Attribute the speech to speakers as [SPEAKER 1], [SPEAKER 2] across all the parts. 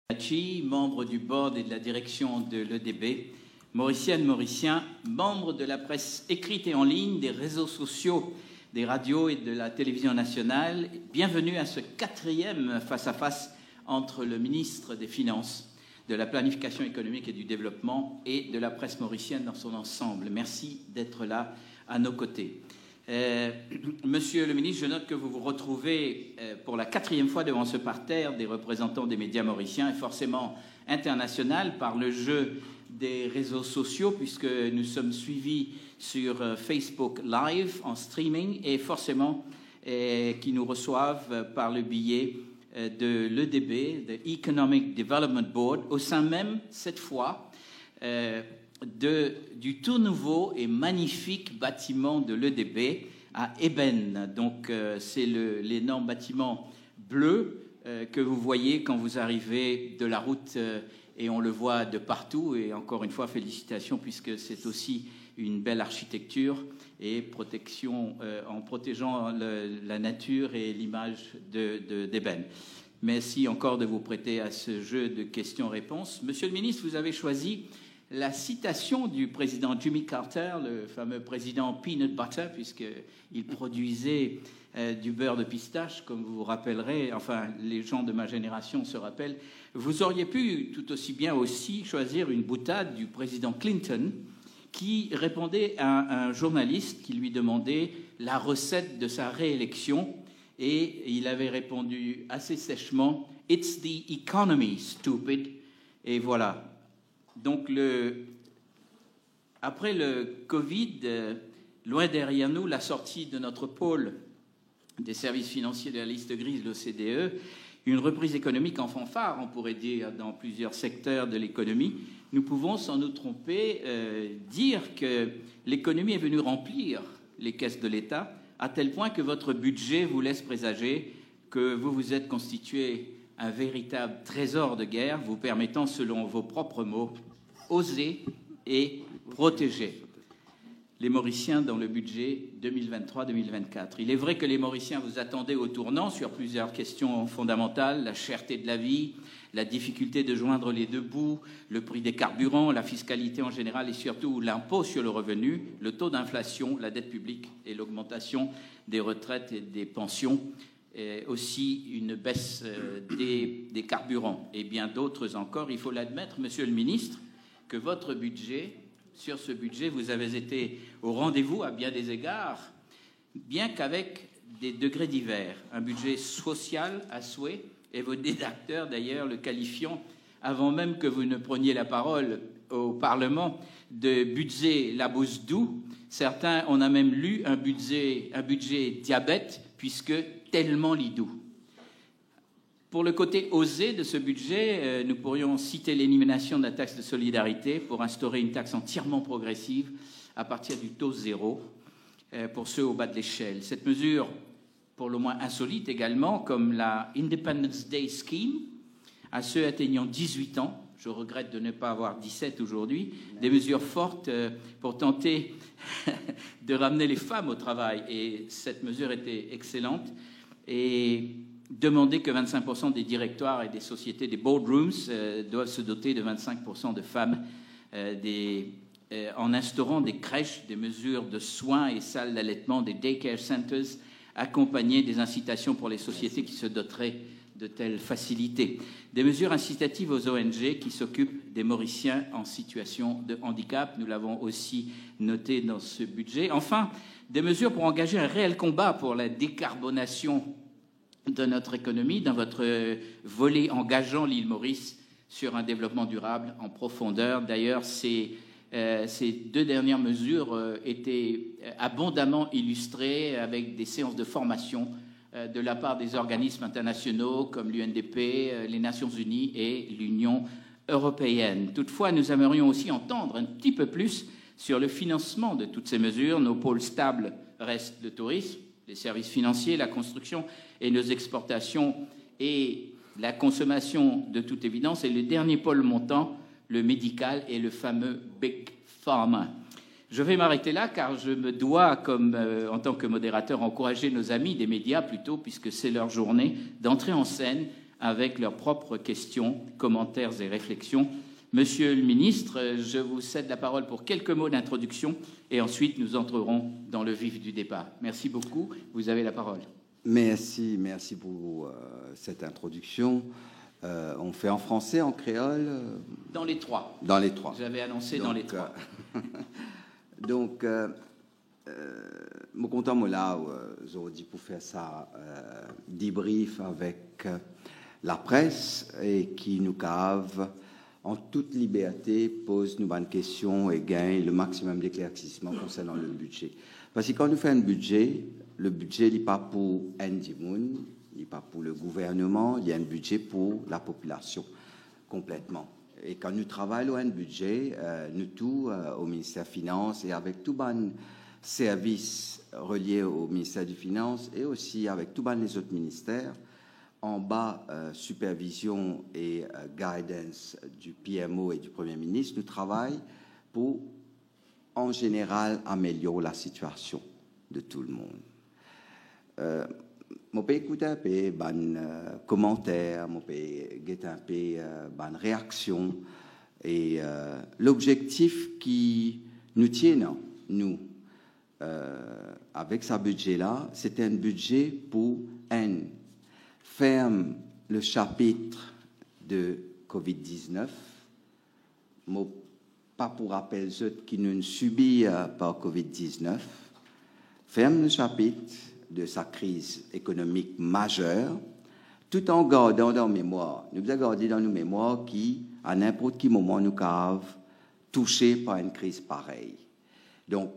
[SPEAKER 1] Membre du board et de la direction de l'EDB, Mauriciennes, Mauriciens, membres de la presse écrite et en ligne, des réseaux sociaux, des radios et de la télévision nationale, bienvenue à ce 4e face-à-face entre le ministre des Finances, de la Planification économique et du Développement et de la presse mauricienne dans son ensemble. Merci d'être là à nos côtés. Monsieur le ministre, je note que vous vous retrouvez pour la 4e fois devant ce parterre des représentants des médias mauriciens et forcément international par le jeu des réseaux sociaux puisque nous sommes suivis sur Facebook Live en streaming et forcément qui nous reçoivent par le biais de l'EDB, de Economic Development Board, au sein même, cette fois, du tout nouveau et magnifique bâtiment de l'EDB à Eben. Donc, c'est l'énorme bâtiment bleu que vous voyez quand vous arrivez de la route et on le voit de partout. Et encore une fois, félicitations puisque c'est aussi une belle architecture et protection en protégeant la nature et l'image d'Eben. Merci encore de vous prêter à ce jeu de questions-réponses. Monsieur le ministre, vous avez choisi la citation du président Jimmy Carter, le fameux président Peanut Butter, puisqu'il produisait du beurre de pistache, comme vous vous rappellerez, enfin les gens de ma génération se rappellent. Vous auriez pu tout aussi bien aussi choisir une boutade du président Clinton qui répondait à un journaliste qui lui demandait la recette de sa réélection et il avait répondu assez sèchement « It's the economy, stupid ». Et voilà. Donc, après le Covid, loin derrière nous, la sortie de notre pôle des services financiers de la liste grise, l'OCDE, une reprise économique en fanfare, on pourrait dire, dans plusieurs secteurs de l'économie, nous pouvons, sans nous tromper, dire que l'économie est venue remplir les caisses de l'État, à tel point que votre budget vous laisse présager que vous vous êtes constitué un véritable trésor de guerre, vous permettant, selon vos propres mots, oser et protéger les Mauriciens dans le budget 2023-2024. Il est vrai que les Mauriciens vous attendaient au tournant sur plusieurs questions fondamentales, la cherté de la vie, la difficulté de joindre les deux bouts, le prix des carburants, la fiscalité en général et surtout l'impôt sur le revenu, le taux d'inflation, la dette publique et l'augmentation des retraites et des pensions, et aussi une baisse des carburants et bien d'autres encore. Il faut l'admettre, monsieur le ministre, que votre budget, sur ce budget, vous avez été au rendez-vous à bien des égards, bien qu'avec des degrés divers. Un budget social à souhait, et vos rédacteurs d'ailleurs le qualifiant, avant même que vous ne preniez la parole au Parlement, de budget la bouse doux. Certains, on a même lu un budget diabète, puisque tellement lidou. Pour le côté osé de ce budget, nous pourrions citer l'élimination de la taxe de solidarité pour instaurer une taxe entièrement progressive à partir du taux zéro pour ceux au bas de l'échelle. Cette mesure, pour le moins insolite également, comme la Independence Day Scheme, à ceux atteignant 18 ans, je regrette de ne pas avoir 17 aujourd'hui, des mesures fortes pour tenter de ramener les femmes au travail. Et cette mesure était excellente. Et demander que 25% des directoires et des sociétés, des boardrooms, doivent se doter de 25% de femmes en instaurant des crèches, des mesures de soins et salles d'allaitement, des daycare centers, accompagnées des incitations pour les sociétés qui se doteraient de telles facilités. Des mesures incitatives aux ONG qui s'occupent des Mauriciens en situation de handicap. Nous l'avons aussi noté dans ce budget. Enfin, des mesures pour engager un réel combat pour la décarbonation de notre économie, dans votre volet engageant l'île Maurice sur un développement durable en profondeur. D'ailleurs, ces 2 dernières mesures étaient abondamment illustrées avec des séances de formation de la part des organismes internationaux comme l'UNDP, les Nations Unies et l'Union européenne. Toutefois, nous aimerions aussi entendre un petit peu plus sur le financement de toutes ces mesures. Nos pôles stables restent le tourisme, les services financiers, la construction et nos exportations et la consommation de toute évidence. Et le dernier pôle montant, le médical et le fameux Big Pharma. Je vais m'arrêter là car je me dois, en tant que modérateur, encourager nos amis des médias plutôt, puisque c'est leur journée, d'entrer en scène avec leurs propres questions, commentaires et réflexions. Monsieur le ministre, je vous cède la parole pour quelques mots d'introduction et ensuite nous entrerons dans le vif du débat. Merci beaucoup. Vous avez la parole.
[SPEAKER 2] Merci pour cette introduction. On fait en français, en créole?
[SPEAKER 1] Dans les trois.
[SPEAKER 2] Dans les trois.
[SPEAKER 1] J'avais annoncé dans les trois.
[SPEAKER 2] Donc, je content moi là aujourd'hui pour faire ça débrief avec la presse et qui nous cave en toute liberté, pose nous bonnes questions et gagne le maximum d'éclaircissement concernant le budget. Parce que quand nous faisons un budget, le budget n'est pas pour Andy Moon, il n'est pas pour le gouvernement, il y a un budget pour la population complètement. Et quand nous travaillons un budget, nous tous au ministère des Finances et avec tous les services reliés au ministère des Finances et aussi avec tous les autres ministères, en bas supervision et guidance du PMO et du Premier ministre, nous travaillons pour, en général, améliorer la situation de tout le monde. Je peux écouter un peu les commentaires, je peux écouter un peu les réactions. Et l'objectif qui nous tient, nous, avec ce budget-là, c'était un budget pour ferme le chapitre de COVID-19, pas pour rappeler ceux qui nous subissent par COVID-19, ferme le chapitre de sa crise économique majeure, tout en gardant dans mémoire. Nous devons garder dans nos mémoires qui, à n'importe quel moment, nous cave touchés par une crise pareille. Donc,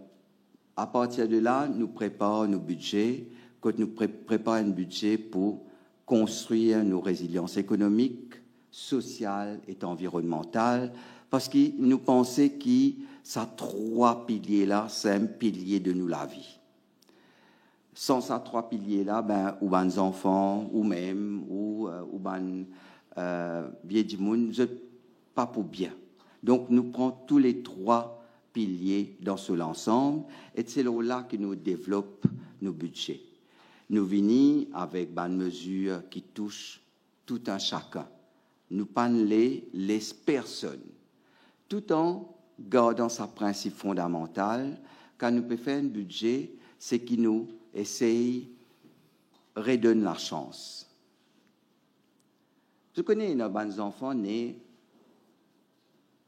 [SPEAKER 2] à partir de là, nous préparons nos budgets, quand nous préparons un budget pour construire nos résiliences économiques, sociales et environnementales, parce que nous pensons que ces trois piliers-là, c'est un pilier de nous la vie. Sans ces trois piliers-là, ou les enfants, ou même, ou vieux du monde, pas pour bien. Donc, nous prenons tous les trois piliers dans ce ensemble, et c'est là que nous développons nos budgets. Nous venons avec des mesures qui touchent tout un chacun. Nous parlons les personnes, tout en gardant sa principe fondamental. Quand nous pouvons faire un budget, c'est qui nous essaye redonne la chance. Je connais nos enfants nés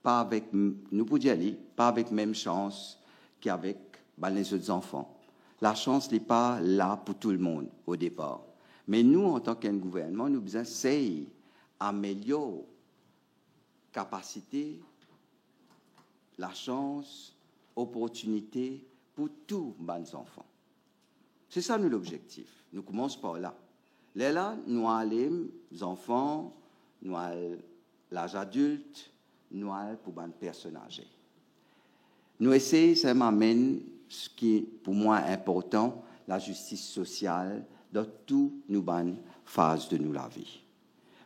[SPEAKER 2] pas avec, nous pouvons dire, pas avec même chance qu'avec les autres enfants. La chance n'est pas là pour tout le monde au départ. Mais nous, en tant qu'un gouvernement, nous essayons d'améliorer la capacité, la chance, l'opportunité pour tous les enfants. C'est ça nous l'objectif. Nous commençons par là. Là, nous allons les enfants, nous allons l'âge adulte, nous allons pour les personnes âgées. Nous essayons, ça m'amène ce qui est pour moi important, la justice sociale dans toutes nos phases de nous la vie.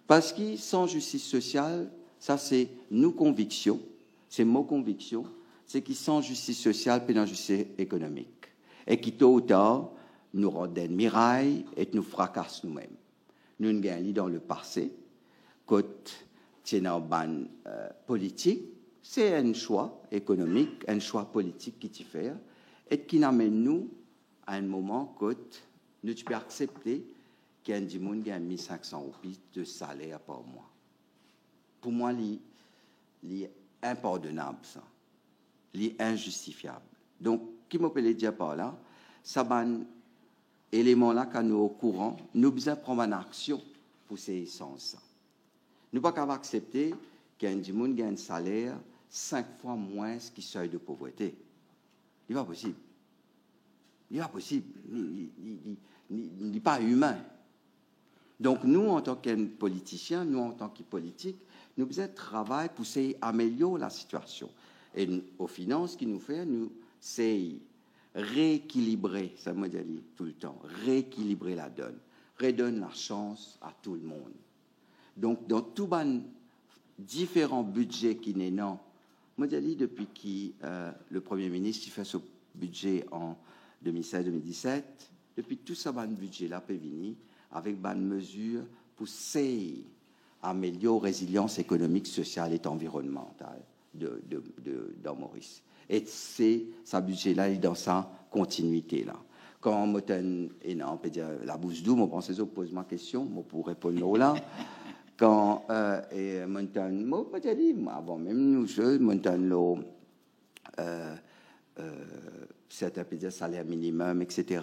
[SPEAKER 2] Parce que sans justice sociale, ça c'est nos convictions, c'est nos convictions, c'est que sans justice sociale, puis dans justice économique. Et qui tôt ou tard, nous rendent une miraille et nous fracassent nous-mêmes. Nous ne gagnons dans le passé, quand c'est une ban politique, c'est un choix économique, un choix politique qui t'y fait, et qui n'amène nous à un moment où nous pouvons accepter qu'il y a un monde qui a 1500 roupies de salaire par mois. Pour moi, c'est impardonnable, ça. C'est injustifiable. Donc, qui me peut dire par là, ça ban élément-là, quand nous sommes au courant, nous devons prendre une action pour ces essences. Nous ne pouvons pas accepter qu'il y ait un monde qui a un salaire 5 fois moins que le seuil de pauvreté. Il n'est pas possible. Il n'est pas possible. Il n'est pas humain. Donc, nous, en tant que politiciens, nous, en tant que politiques, nous devons travailler pour améliorer la situation. Et aux finances, ce qui nous fait, nous, c'est rééquilibrer, ça me dit tout le temps, rééquilibrer la donne, redonne la chance à tout le monde. Donc, dans tous les différents budgets qui n'est non, moi, depuis que le Premier ministre fait ce budget en 2016-2017, depuis tout ça, le budget là peut venir avec des mesures pour améliorer la résilience économique, sociale et environnementale dans Maurice. Et c'est ce budget-là est dans sa continuité-là. Quand on peut dire la bouche douce, on pense que pose ma question, moi pour répondre là. Quand moi peut dire avant même nous choses, certains peut dire salaire minimum, etc.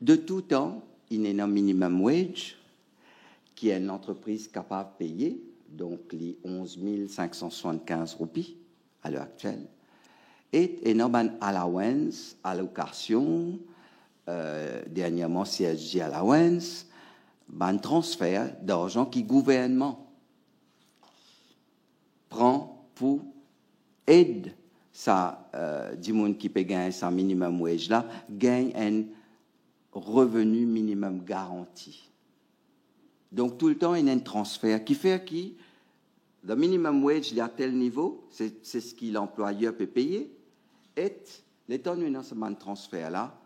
[SPEAKER 2] De tout temps, il y a un minimum wage qui est une entreprise capable de payer, donc les 11 575 roupies à l'heure actuelle, et il y a une allowance, allocation, dernièrement CSG allowance, un transfert d'argent qui le gouvernement prend pour aider ça, du monde qui peut gagner sa minimum wage là, gagne un revenu minimum garanti. Donc tout le temps il y a un transfert qui fait que le minimum wage il est à tel niveau, c'est ce que l'employeur peut payer, et l'état nous dans ce transfert là,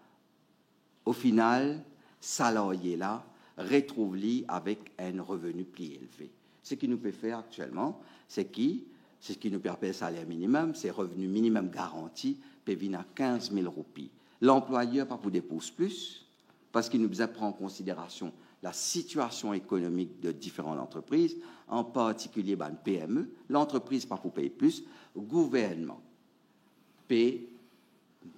[SPEAKER 2] au final salarié là retrouve-lui avec un revenu plus élevé. Ce qu'il nous peut faire actuellement, c'est ce qui nous permet le salaire minimum, c'est revenu minimum garanti, peut venir à 15 000 roupies. L'employeur pas pour déposer plus, parce qu'il nous prend en considération la situation économique de différentes entreprises, en particulier une PME. L'entreprise pas pour payer plus, le gouvernement peut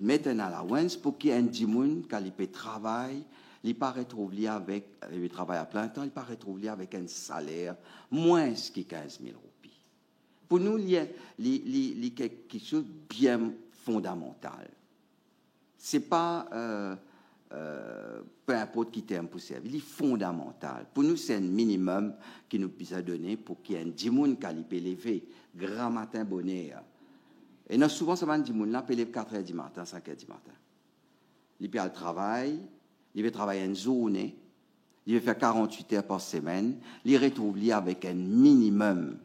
[SPEAKER 2] mettre un allowance pour qu'il y ait un dimoun quand il peut travailler. Il pas retrouvé avec il travaille à plein temps, il pas retrouvé avec un salaire moins que 15 000 roupies. Pour nous, il y a quelque chose de bien fondamental. C'est pas peu importe qui t'aime pour servir, il est fondamental. Pour nous, c'est un minimum qui nous puisse donner pour qu'il y ait un dimoun qui peut lever grand matin bonheur. Et nous souvent ça va un dimoun là peut lever 4h du matin, 5h du matin. Il peut aller travailler. Il va travailler une journée, il va faire 48 heures par semaine, il retrouve avec un minimum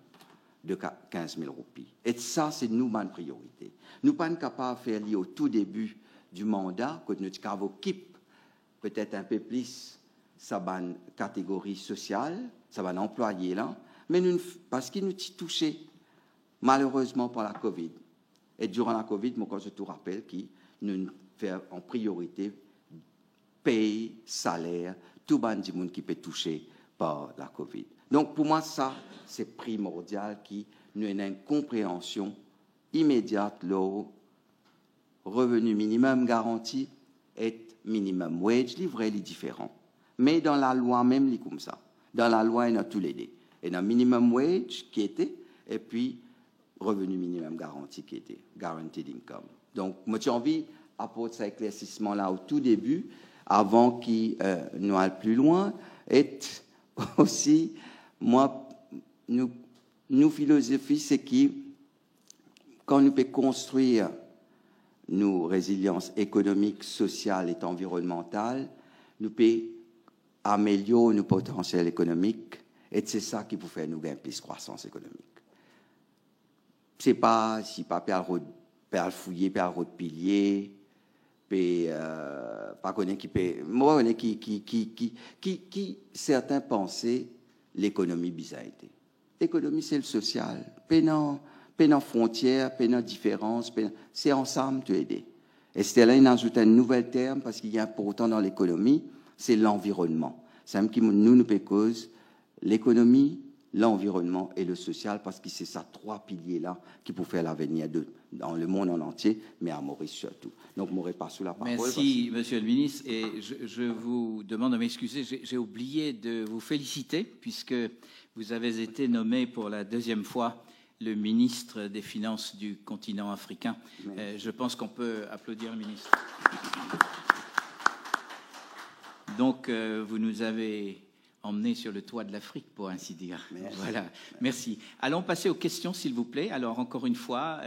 [SPEAKER 2] de 15 000 roupies. Et ça, c'est nous, ma priorité. Nous ne sommes pas capables de faire au tout début du mandat, quand nous avons équipe peut-être un peu plus, ça va une catégorie sociale, ça va un employé là, mais nous, parce qu'il nous a touché malheureusement par la Covid. Et durant la Covid, moi, quand je te rappelle, qui nous fait en priorité paye, salaire, tout le monde qui peut toucher par la Covid. Donc, pour moi, ça, c'est primordial qui nous ait une compréhension immédiate, le revenu minimum garanti et minimum wage, livré les différents. Mais dans la loi même, il est comme ça. Dans la loi, il y a tous les deux. Il y a minimum wage qui était, et puis revenu minimum garanti qui était, guaranteed income. Donc, moi, j'ai envie d'apporter cet éclaircissement-là au tout début, avant qu'il nous aille plus loin, et aussi, moi, nous philosophie, c'est que quand nous pouvons construire nos résiliences économiques, sociales et environnementales, nous pouvons améliorer nos potentiels économiques, et c'est ça qui peut faire nous gagner plus de croissance économique. C'est pas si pas per fouiller, per pilier, pas connaître qui peut moi on est qui certains pensaient l'économie bizarreté. L'économie c'est le social, pénant frontières, pénant différences, c'est ensemble tu aider. Et c'est là il ajoute un nouvel terme parce qu'il y a important dans l'économie, c'est l'environnement. C'est même qui nous peut cause l'économie, l'environnement et le social, parce que c'est ça trois piliers-là qui peuvent faire l'avenir dans le monde en entier, mais à Maurice surtout. Donc, je pas sous la parole.
[SPEAKER 1] Merci, Monsieur le ministre. Et je vous demande de m'excuser, j'ai oublié de vous féliciter, puisque vous avez été nommé pour la deuxième fois le ministre des Finances du continent africain. Je pense qu'on peut applaudir le ministre. Donc, vous nous avez emmené sur le toit de l'Afrique, pour ainsi dire.
[SPEAKER 2] Merci.
[SPEAKER 1] Voilà, merci. Allons passer aux questions, s'il vous plaît. Alors, encore une fois,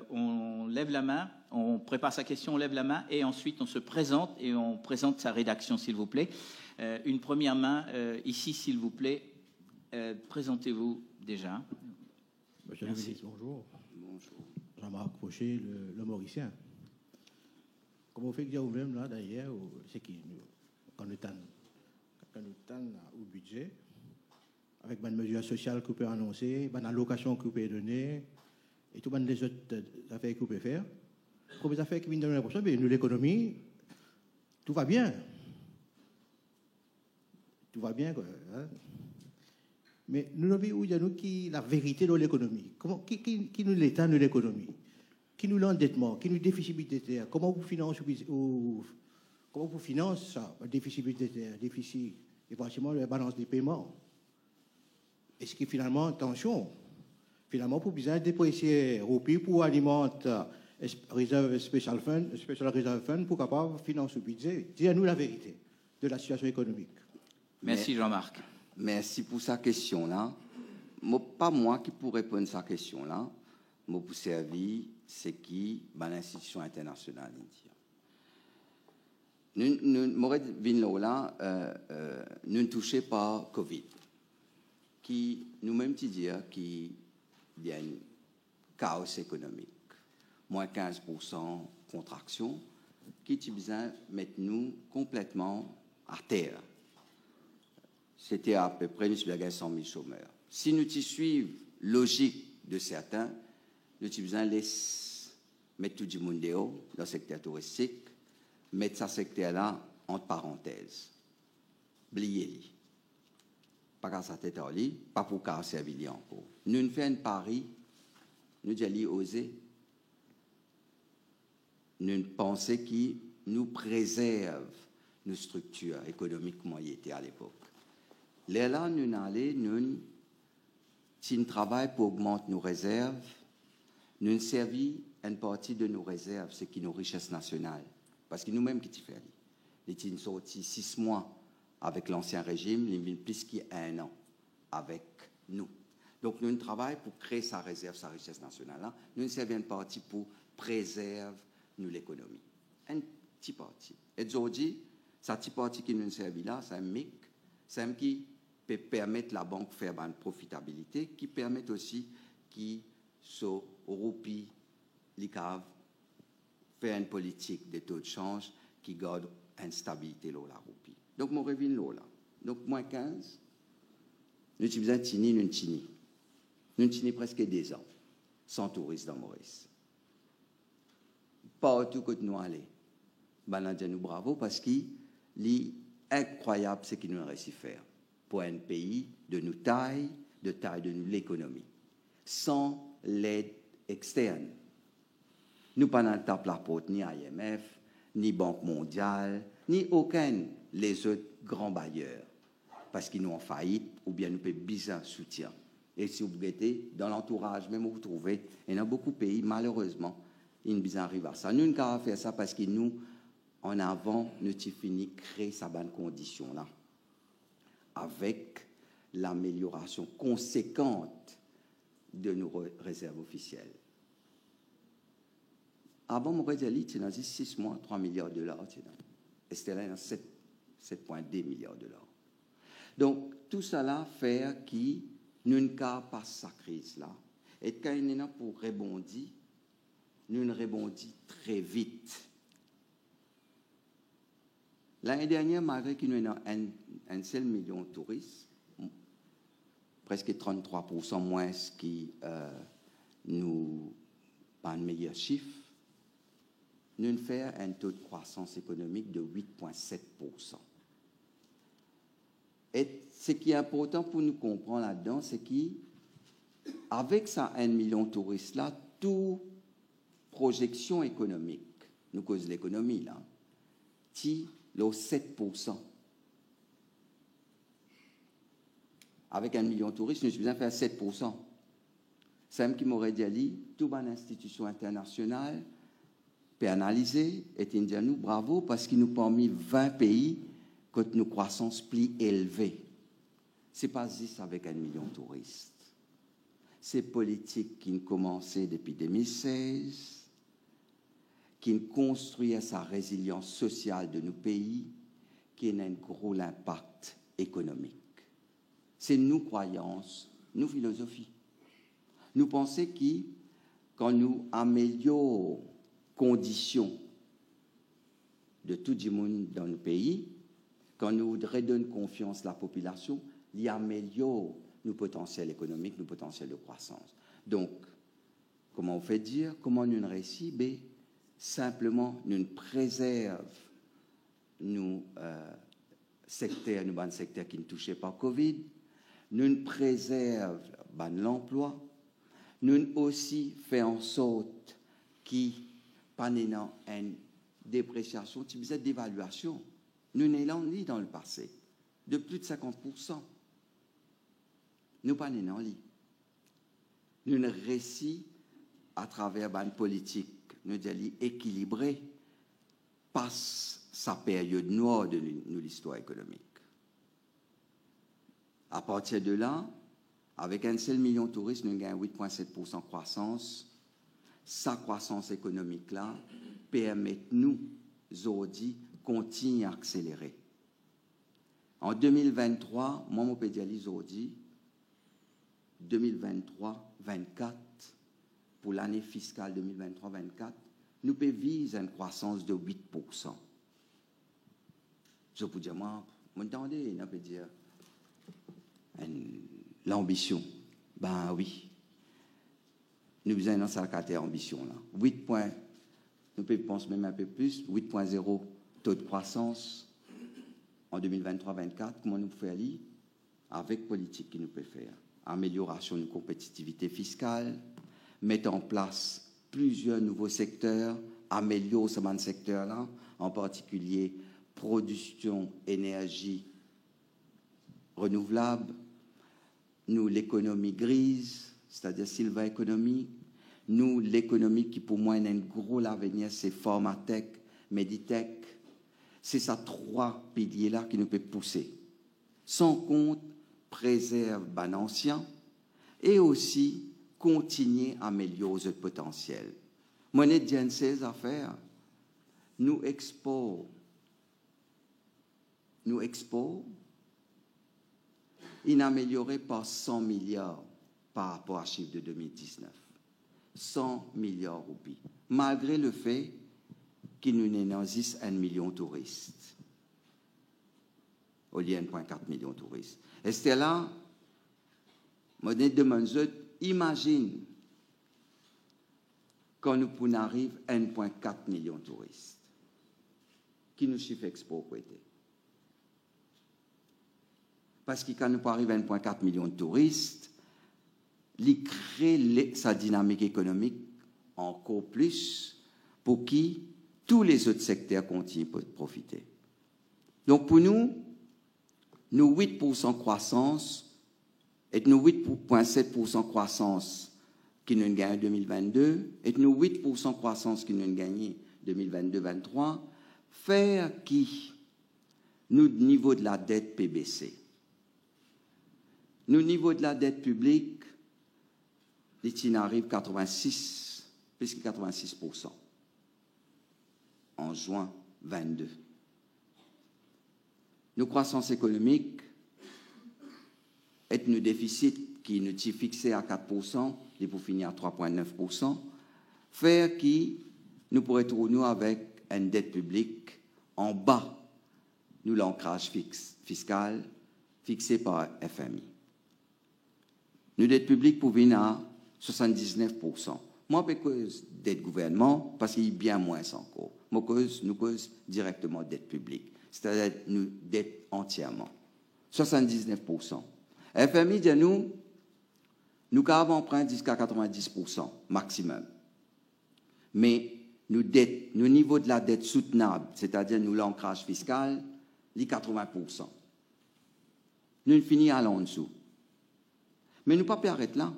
[SPEAKER 1] on lève la main, on prépare sa question, on lève la main, et ensuite on se présente et on présente sa rédaction, s'il vous plaît. Une première main, ici, s'il vous plaît. Présentez-vous déjà.
[SPEAKER 3] Monsieur le ministre, bonjour.
[SPEAKER 2] Bonjour.
[SPEAKER 3] Jean-Marc Fauché, le Mauricien. Comme vous faites dire vous-même, là, d'ailleurs, c'est qui, quand on est quand nous sommes au budget, avec une mesure sociale qu'on peut annoncer, une allocation qu'on peut donner, et tout les autres affaires qu'on peut faire. Pour les affaires qui viennent de l'impression, nous, l'économie, tout va bien. Tout va bien, quoi. Hein? Mais nous avons dit qui la vérité de l'économie. Qui nous l'État de l'économie? Qui nous l'endettement? Qui nous le déficit budgétaire? Comment vous financez ça? Le déficit budgétaire, déficit, et pratiquement la balance des paiements. Est-ce que finalement, attention, finalement, pour bien déprécier au pays pour alimenter réserve special reserve fund pour capable financer le budget? Dis-nous la vérité de la situation économique.
[SPEAKER 1] Merci Jean-Marc.
[SPEAKER 2] Merci pour sa question-là. Pas moi qui pourrais répondre à sa question-là. Moi, pour servir, c'est qui l'institution internationale indienne. Nous ne touchons pas Covid, qui nous-mêmes dire qu'il y a un chaos économique, moins 15% contraction, qui est besoin de mettre nous complètement à terre. C'était à peu près 100 000 chômeurs. Si nous suivons logique de certains, nous avons besoin de mettre tout le monde dans le secteur touristique, mettre ce secteur-là entre parenthèses. Oubliez-le. Pas qu'à sa tête en lit, pas pour qu'à servir encore. Nous faisons un pari, nous allons oser. Nous pensons qu'il nous préserve nos structures économiques comme il était à l'époque. Là, nous allons, si nous travaillons pour augmenter nos réserves, nous servons une partie de nos réserves, c'est qui nos richesses nationales. Parce que nous-mêmes qui faisons. Nous sommes sortis 6 mois avec l'ancien régime, nous sommes plus qu'1 an avec nous. Donc, nous travaillons pour créer sa réserve, sa richesse nationale. Nous servons une partie pour préserver l'économie. Un petit partie. Et aujourd'hui, cette petite partie qui nous servent là, c'est un MIC, c'est un qui peut permettre la banque de faire une profitabilité, qui permet aussi qui so roupie les caves faire une politique de taux de change qui garde une stabilité là la roupie. Donc mon revenu là. Donc moins 15. Nous utilisons nous tini presque 2 ans sans touristes dans Maurice. Partout que nous allons. Ben nous bravo parce qu'il est incroyable ce qu'il nous a réussi à faire pour un pays de nous taille de l'économie, sans l'aide externe. Nous pas dans le tape la porte ni IMF, ni Banque mondiale, ni aucun les autres grands bailleurs, parce qu'ils nous ont faillite ou bien nous payons bizarre soutien. Et si vous regardez dans l'entourage, même où vous trouvez, il y a beaucoup de pays, malheureusement, ils nous arrivent à ça. Nous ne pouvons pas faire ça parce que nous, en avant, nous avons fini de créer ces bonnes conditions-là, avec l'amélioration conséquente de nos réserves officielles. Avant, mon résultat, c'est dans 6 mois, 3 milliards de dollars. Et c'était là dans 7,2 milliards de dollars. Donc, tout cela fait que nous ne pouvons pas sa crise-là. Et quand il est là pour rebondir, nous rebondissons très vite. L'année dernière, malgré qu'il y a un seul million de touristes, presque 33% moins qui nous pas un meilleur chiffre, nous faisons un taux de croissance économique de 8,7%. Et ce qui est important pour nous comprendre là-dedans, c'est qu'avec ça 1 million de touristes là, toute projection économique, nous cause l'économie là, qui le 7%. Avec 1 million de touristes, nous devons faire 7%. C'est ce qui m'aurait dit, toute une institution internationale peut analyser et dire nous bravo parce qu'il nous parmi 20 pays que nos croissances plus élevées. Ce n'est pas juste avec 1 million de touristes. C'est politique qui a commencé depuis 2016, qui construit sa résilience sociale de nos pays, qui a un gros impact économique. C'est nos croyances, nos philosophies. Nous pensons que quand nous améliorons les conditions de tout le monde dans nos pays, quand nous redonnons confiance à la population, il améliore nos potentiels économiques, nos potentiels de croissance. Donc, comment on fait dire, comment nous réussissons? Simplement, nous préservons nos secteurs, nos secteurs qui ne touchaient pas Covid, nous préservons l'emploi, nous aussi faisons en sorte qu'il n'y ait pas une dépréciation, une dévaluation. Nous n'avons pas dans le passé de plus de 50%. Nous pas en lit. Nous ne réussi à travers une politique, nous disons équilibrée, passe sa période noire de l'histoire économique. À partir de là, avec un seul million de touristes, nous gagnons 8,7% de croissance. Sa croissance économique-là permet nous, aujourd'hui, continuer à accélérer. En 2023, moi, mon pédialise aujourd'hui, 2023-24, pour l'année fiscale 2023-24, nous pouvons viser une croissance de 8%. Je peux dire, moi, m'entendez, on peut dire, l'ambition. Ben oui. Nous avons une certaine ambition là. 8 points, nous pouvons penser même un peu plus, 8,0 taux de croissance en 2023-24, comment nous pouvons aller avec politique qui nous peut faire. Amélioration de compétitivité fiscale, mettre en place plusieurs nouveaux secteurs, améliorer ce secteur-là, en particulier production énergie renouvelable, nous l'économie grise, c'est-à-dire silver economy, nous l'économie qui pour moi a un gros avenir, c'est Formatech, Meditech, c'est ces trois piliers-là qui nous peuvent pousser. Sans compte, préserve l'ancien et aussi continuer à améliorer le potentiel. Monnaie de ces affaires, nous export, il a amélioré par 100 milliards par rapport à chiffre de 2019. 100 milliards de roupies. Malgré le fait qu'il nous n'en 1 million de touristes. Au lieu de 1,4 million de touristes. Et c'était là, je demande, imagine quand nous pouvons arriver à 1,4 million de touristes. Qui nous chiffre export pour été? Parce que quand nous arrivons à 1,4 million de touristes, il crée sa dynamique économique encore plus pour qui tous les autres secteurs continuent de profiter. Donc pour nous, nous 8% croissance et nous 8,7% croissance qui nous gagnent en 2022 et nous 8% croissance qui nous gagnent en 2022-2023 faire qui nous niveau de la dette PBC. Nous niveau de la dette publique, il arrive 86, plus que 86% en juin 22. Nos croissance économique et nos déficits qui nous sont fixés à 4%, et pour finir à 3,9%, faire qui nous pourrions trouver avec une dette publique en bas, nous l'ancrage fiscal fixé par FMI. Nos dettes publiques pour venir à 79%. Moi, je cause dette gouvernement parce qu'il y a bien moins encore. Moi, nous cause directement dette publique. C'est-à-dire nous dette entièrement. 79%. FMI dit nous avons emprunt jusqu'à 90% maximum. Mais nos niveau de la dette soutenable, c'est-à-dire nous l'ancrage fiscal, les 80%. Nous finissons à en dessous. Mais nous ne pouvons pas arrêter là.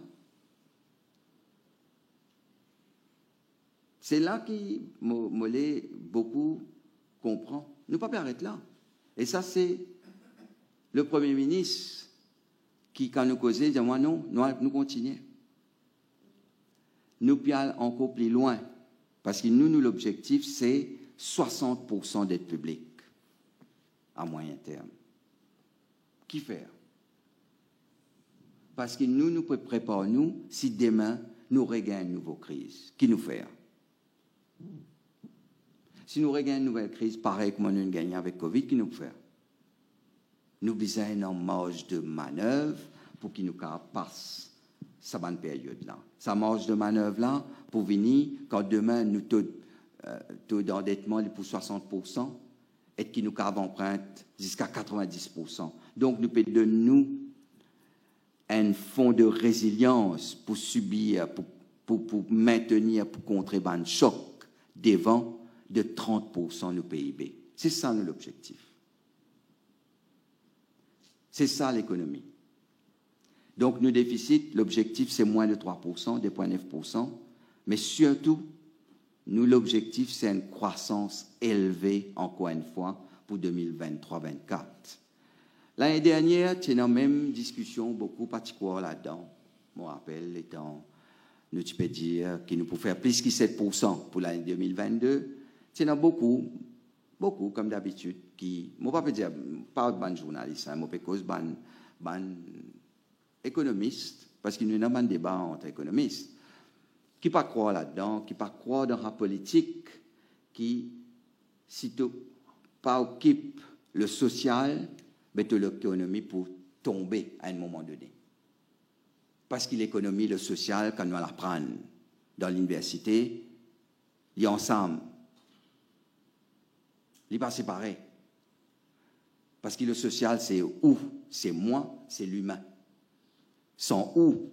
[SPEAKER 2] C'est là qui beaucoup comprend. Nous ne pouvons pas arrêter là. Et ça, c'est le Premier ministre qui, quand nous causons, dit moi non, nous continuons. Nous pouvons encore plus loin. Parce que nous, l'objectif, c'est 60% d'aide publique à moyen terme. Qui faire? Parce que nous préparons, si demain, nous regagnons une nouvelle crise. Qui nous fait? Si nous regagnons une nouvelle crise, pareil comme nous gagnons avec Covid, qui nous fait? nous visons une marge de manœuvre pour qu'il nous passe sa bonne période-là. Sa marge de manœuvre-là, pour venir, quand demain, nous taux d'endettement est pour 60%, et qui nous cave empreinte jusqu'à 90%. Donc, nous pouvons de nous un fonds de résilience pour subir, pour maintenir, pour contrer un choc des vents de 30% de PIB. C'est ça l'objectif. C'est ça l'économie. Donc, nos déficits, l'objectif, c'est moins de 3%, 2,9%, mais surtout, nous, l'objectif, c'est une croissance élevée, encore une fois, pour 2023-2024. L'année dernière, il y a une même discussion, beaucoup particulière là-dedans. Je me rappelle, étant, nous peux dire qu'il nous peut faire plus que 7% pour l'année 2022. Il y en a beaucoup, comme d'habitude, qui, je ne peux pas dire, pas de bon journaliste, je peux cause bon économiste, parce qu'il y a un débat entre économistes, qui ne pas croire là-dedans, qui ne pas croire dans la politique, qui, si tu pas occupe le social, mais tu l'économie pour tomber à un moment donné. Parce que l'économie, le social, quand on l'apprend dans l'université, ils sont ensemble. Ils ne sont pas séparés. Parce que le social, c'est où? C'est moi, c'est l'humain. Sans où?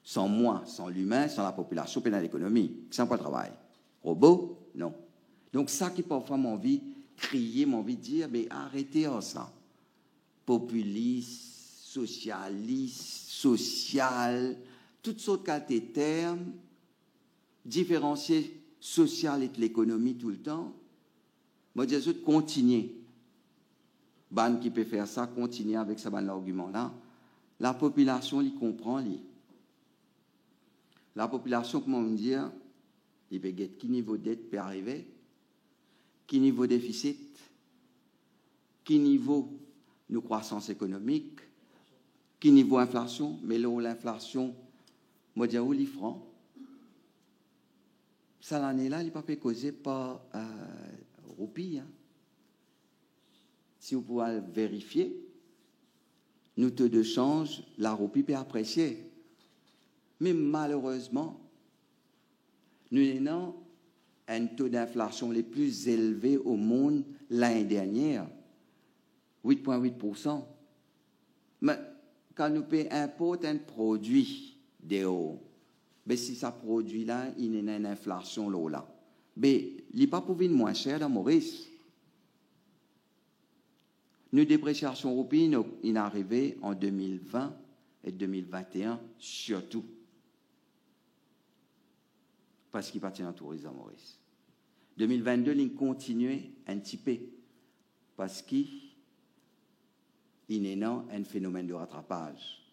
[SPEAKER 2] Sans moi, sans l'humain, sans la population, puis dans l'économie. Sans pas le travail. Robot? Non. Donc ça qui parfois m'a envie de crier, m'a envie de dire, mais arrêtez ça. Populiste, socialiste, social, toutes sortes de termes, différencier social et l'économie tout le temps. Moi, je dis, continuez. Ban qui peut faire ça, continuer avec ce ban argument-là. La population, il comprend, La population, comment on dit, il peut dire quel niveau de dette peut arriver, quel niveau de déficit, quel niveau de croissance économique, quel niveau d'inflation, mais là où l'inflation, moi, je dis, où les francs, ça l'année-là, il n'est pas causé par roupie. Hein. Si vous pouvez vérifier, nous taux de change, la roupie peut apprécier. Mais malheureusement, nous avons un taux d'inflation les plus élevés au monde l'année dernière, 8,8%. Mais quand nous importons un produit d'eau, mais si ce produit-là, il y a une inflation là, mais il n'est pas pour venir moins cher dans Maurice. Nos dépréciations européennes sont arrivées en 2020 et 2021 surtout. Parce qu'il partit en tourisme à Maurice. 2022, il continuait un petit peu. Parce qu'il y a un phénomène de rattrapage.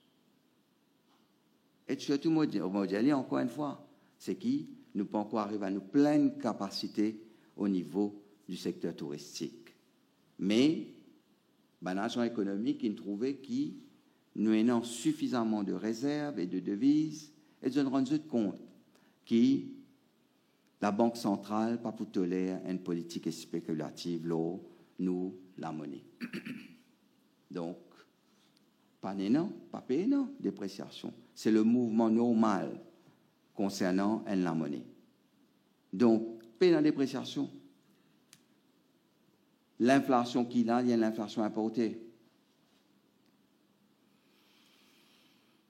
[SPEAKER 2] Et surtout, mondial, encore une fois, c'est qu'il nous peut encore arriver à nos pleines capacités au niveau du secteur touristique. Mais, ben, l'agent économique, il trouvait qu'il nous avons suffisamment de réserves et de devises et de nous rendre compte que la Banque centrale pas pour tolérer une politique spéculative, là, nous, la monnaie. Donc, pas non, pas payé, non, dépréciation. C'est le mouvement normal concernant la monnaie. Donc, payer la dépréciation. L'inflation qu'il a, il y a l'inflation importée.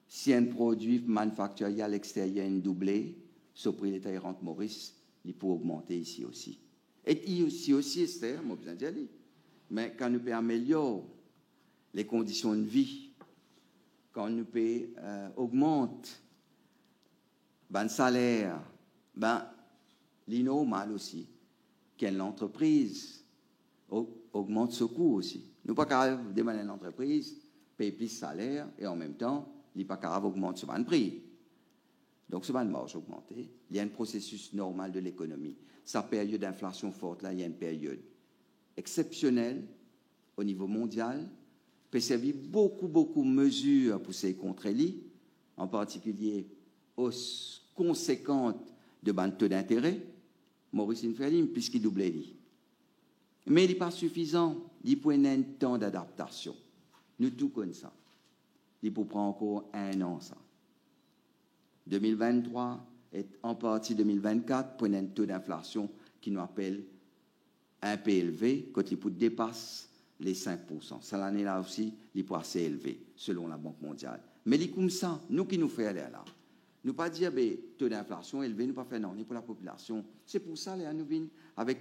[SPEAKER 2] Si un produit manufacturier à l'extérieur est doublé, ce prix de rente Maurice, il peut augmenter ici aussi. Et ici aussi, c'est, moi, besoin d'y aller. Mais quand nous pouvons améliorer les conditions de vie, quand nous pouvons augmenter le salaire, il est normal aussi que l'entreprise augmente ce coût aussi. Nous ne pouvons pas demander à l'entreprise payer plus de salaire et en même temps, il n'est pas capable d'augmenter ce prix. Donc, ce marge augmenté. Il y a un processus normal de l'économie. Sa période d'inflation forte, là, il y a une période exceptionnelle au niveau mondial, peut servir beaucoup de mesures pour ces contre-li, en particulier hausse conséquente de taux d'intérêt, Maurice Inferlim, puisqu'il doublait. Mais il n'est pas suffisant, il faut un temps d'adaptation. nous tout connaissons ça. Il peut prendre encore 1 an, ça. 2023 et en partie 2024, pour un taux d'inflation qui nous appelle un peu élevé, quand il dépasse les 5%. Ça, l'année-là aussi, il est assez élevé, selon la Banque mondiale. Mais il est comme ça, nous qui nous faisons aller là. Nous pas dire, taux d'inflation élevé, nous pas faire non, ni pour la population. C'est pour ça, nous venons avec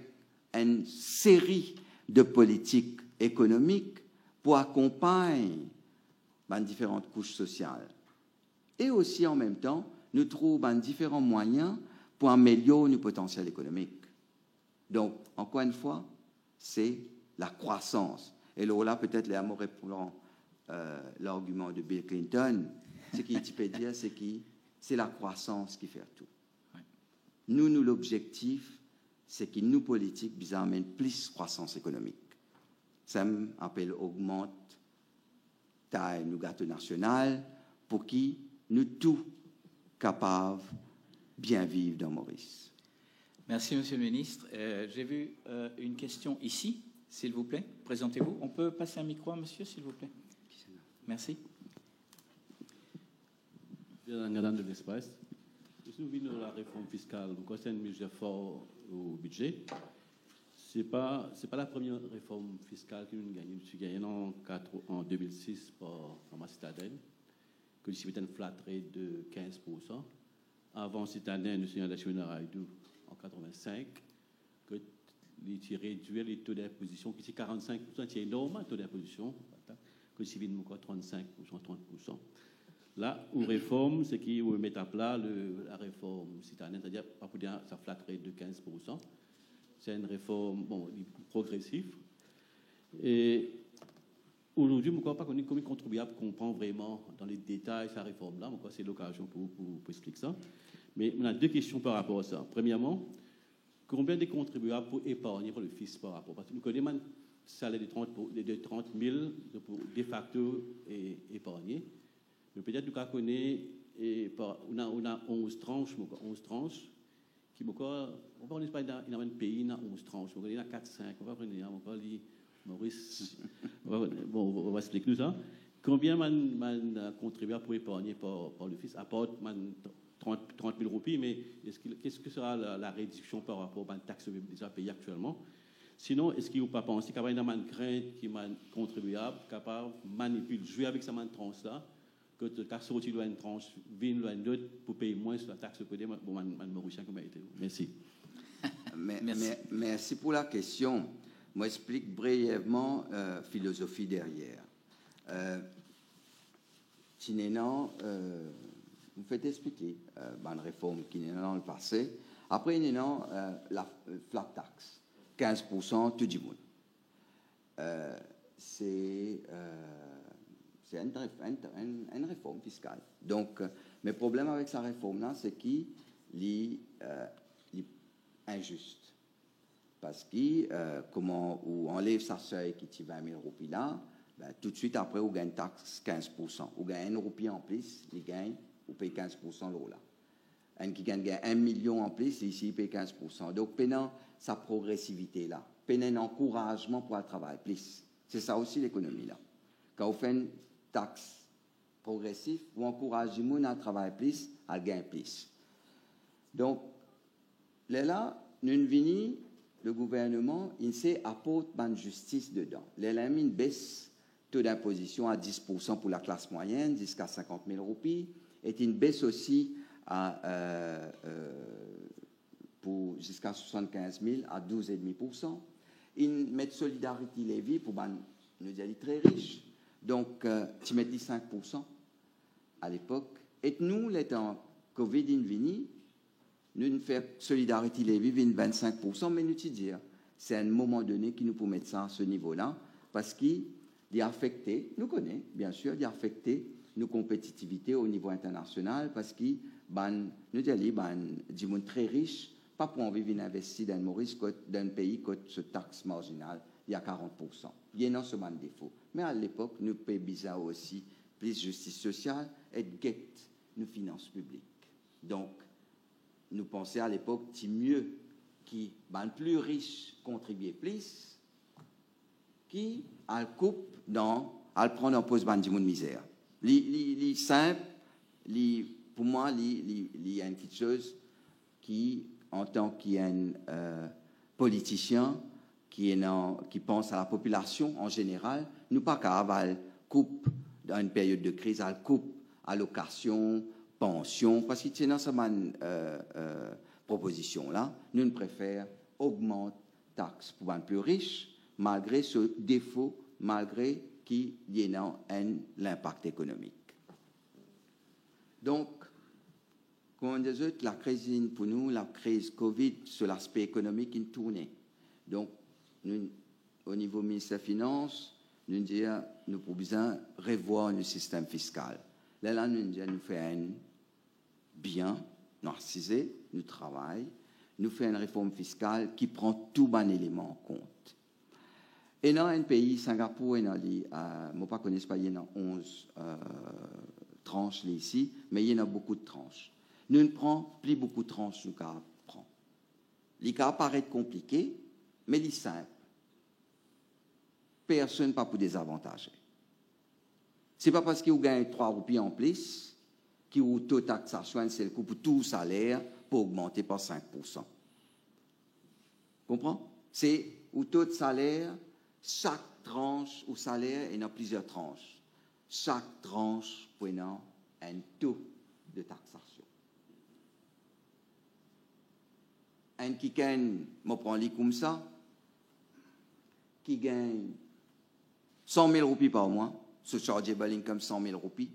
[SPEAKER 2] une série de politiques économiques pour accompagner différentes couches sociales. Et aussi, en même temps, nous trouvons différents moyens pour améliorer nos potentiels économiques. Donc, encore une fois, c'est la croissance. Et là, peut-être, les amours répondant l'argument de Bill Clinton, ce qu'il peut dire, c'est la croissance qui fait tout. Ouais. Nous, l'objectif, c'est que nous, politiques, nous amènent plus de croissance économique. Ça m'appelle augmente taille nous gâteau national pour qui nous tous capables bien vivre dans Maurice.
[SPEAKER 1] Merci, Monsieur le Ministre. J'ai vu une question ici, s'il vous plaît. Présentez-vous. On peut passer un micro à Monsieur, s'il vous plaît. Merci.
[SPEAKER 4] Madame de l'Espace, nous venons de la réforme fiscale, donc c'est une mesure forte au budget. C'est pas la première réforme fiscale que nous gagnons. Nous gagnons en 2006 par ma citadelle, que nous avons une flat rate de 15%. Avant cette année, nous avons lâché une raidou en 85, que nous avons réduit les taux d'imposition, qui est 45%, c'est énorme, le taux d'imposition, que nous avons encore 35%, 30%. Là, où réforme, c'est qui met à plat la réforme citadine, c'est-à-dire, pas pour dire, ça flat rate de 15%. C'est une réforme progressive. Et aujourd'hui, je ne sais pas comment les contribuables comprennent vraiment dans les détails cette réforme-là. C'est l'occasion pour expliquer ça. Mais on a 2 questions par rapport à ça. Premièrement, combien de contribuables pour épargner pour le fisc par rapport? Parce que nous connaissons un salaire de 30 000 pour de facto épargner. Mais peut-être que nous connaissons, on a 11 tranches. Qui on va en Espagne, il y a un pays, il y a 11 tranches. Il y a 4-5. On va prendre Maurice. On va expliquer nous ça. Combien de contribuables pour épargner par le fisc? À part 30 000 roupies, mais qu'est-ce que sera la réduction par rapport à la taxe déjà payée actuellement? Sinon, est-ce qu'il ne faut pas penser qu'il y a une crainte qui est contribuable, capable de manipuler, jouer avec cette tranche-là, que tu as sorti une tranche, une autre pour payer moins sur la taxe que Mauricien comme a été. Merci.
[SPEAKER 2] Merci pour la question. Moi, j'explique brièvement la philosophie derrière. Tinénan, vous faites expliquer une réforme qui est dans le passé. Après, il y a la flat tax, 15% tout le monde. C'est une réforme fiscale. Donc, mes problèmes avec cette réforme-là, c'est qu'il est injuste. Parce que, comment on enlève sa seuil qui est 20 000 roupies là, tout de suite après, on gagne une taxe 15%. On gagne 1 roupie en plus, il gagne, on paye 15% l'eau là. Un qui gagne 1 million en plus, ici, il paye 15%. Donc, pendant sa progressivité là, pendant un encouragement pour le travail plus. C'est ça aussi l'économie là. Quand on fait une taxe progressive, on encourage les gens à travailler plus, à gagner plus. Donc, là, nous venons, le gouvernement, il s'est apporté une justice dedans. Là, il a mis une baisse taux d'imposition à 10% pour la classe moyenne, jusqu'à 50 000 roupies, et une baisse aussi pour jusqu'à 75 000 à 12,5%. Ils mettent Solidarité Lévy pour nous dire très riches. Donc, tu mets 5% à l'époque. Et nous, l'étant Covid invini, nous faisons Solidarité Lévy 25%, mais nous te dire, c'est à un moment donné qui nous peut mettre ça à ce niveau-là, parce qu'il est affecté, nous connaissons, bien sûr, il est affecté nos compétitivités au niveau international, parce qu'il nous dit, monde très riche, pas pour en vivre investir dans Maurice, dans un pays qui ce taxe marginale, il y a 40%. Il y a non seulement des défauts. Mais à l'époque, nous payons bizarre aussi plus justice sociale et guette nos finances publiques. Donc, nous pensions à l'époque c'est mieux qui plus riches contribuaient plus, qui à le coupe dans à le prendre en pause bande de misère. Li simple, pour moi, il y a une petite chose qui, en tant qu'un politicien qui pense à la population en général, nous pas qu'à avoir coupe dans une période de crise, à coupe allocation, pension, parce que c'est dans cette proposition-là, nous préférons augmenter taxes pour les plus riches, malgré ce défaut, malgré qu'il y ait l'impact économique. Donc, comme on disait, la crise pour nous, la crise Covid, sur l'aspect économique, une tournée. Donc, nous, au niveau ministère des Finances, nous disons, nous avons besoin de revoir le système fiscal. Là, nous faisons un bien, narcisé, nous travaillons, nous faisons une réforme fiscale qui prend tout bon élément en compte. Et dans un pays, Singapour, je ne connais pas, il y a 11 tranches ici, mais il y en a beaucoup de tranches. Nous ne prenons plus beaucoup de tranches, nous prend. Les cas paraissent compliqués, mais ils sont simples. Personne pas pour désavantager. Ce n'est pas parce que vous gagnez 3 roupies en plus que vous taux de taxation, c'est le coût pour tout salaire pour augmenter par 5%. Comprends? C'est au taux de salaire, chaque tranche au salaire, il y a plusieurs tranches. Chaque tranche prenant un taux de taxation. Un qui gagne, je prends les comme ça, qui gagne 100 000 roupies par mois, ce chargeable income 100 000 roupies.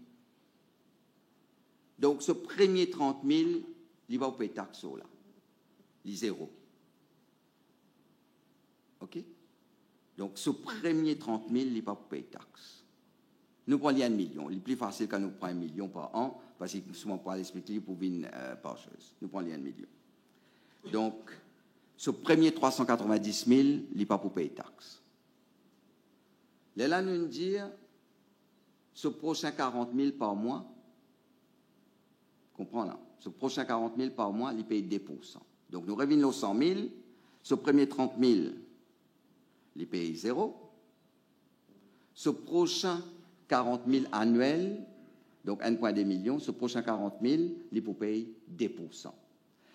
[SPEAKER 2] Donc, ce premier 30 000, il va payer taxe là. Il zéro. OK? Donc, ce premier 30 000, il va payer taxe. Nous prenons 1 million. Il est plus facile quand nous prenons 1 million par an, parce que souvent, pour l'expliquer, pour une par chose. Nous prenons 1 million. Donc, ce premier 390 000, il n'est pas pour payer taxe. Là, nous disons, ce prochain 40 000 par mois, comprends là, ce prochain 40 000 par mois, il paye 2%. Donc, nous revenons aux 100 000, ce premier 30 000, il paye 0. Ce prochain 40 000 annuel, donc 1,2 million, ce prochain 40 000, il peut payer 2%.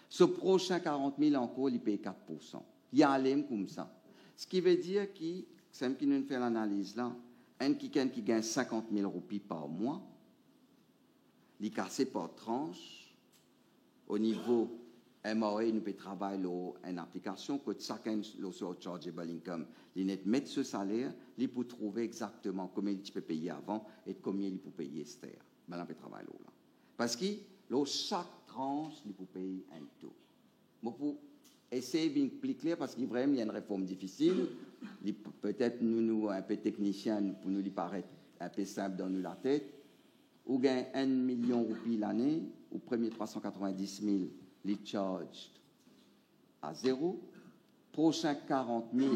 [SPEAKER 2] Ce prochain 40 000 encore, il paye 4%. Il y a un comme ça. Ce qui veut dire que, c'est qui nous fait l'analyse là, un qui gagne 50 000 roupies par mois, il est cassé par tranche. Au niveau MRA, nous pouvons travailler en application, que chacun le chargeable income, il met ce salaire, il peut trouver exactement combien il peut payer avant et combien il peut payer Esther. Ben, on peut travailler là. Parce que chaque tranche, il peut payer un taux. Bon, pour essayer d'être plus clair, parce qu'il vraiment, il y a une réforme difficile. Peut-être nous, un peu techniciens, pour nous, il paraît un peu simple dans nous la tête. Ou gagne 1 million de roupies l'année, au premier 390 000, les charged à 0. Prochain 40 000,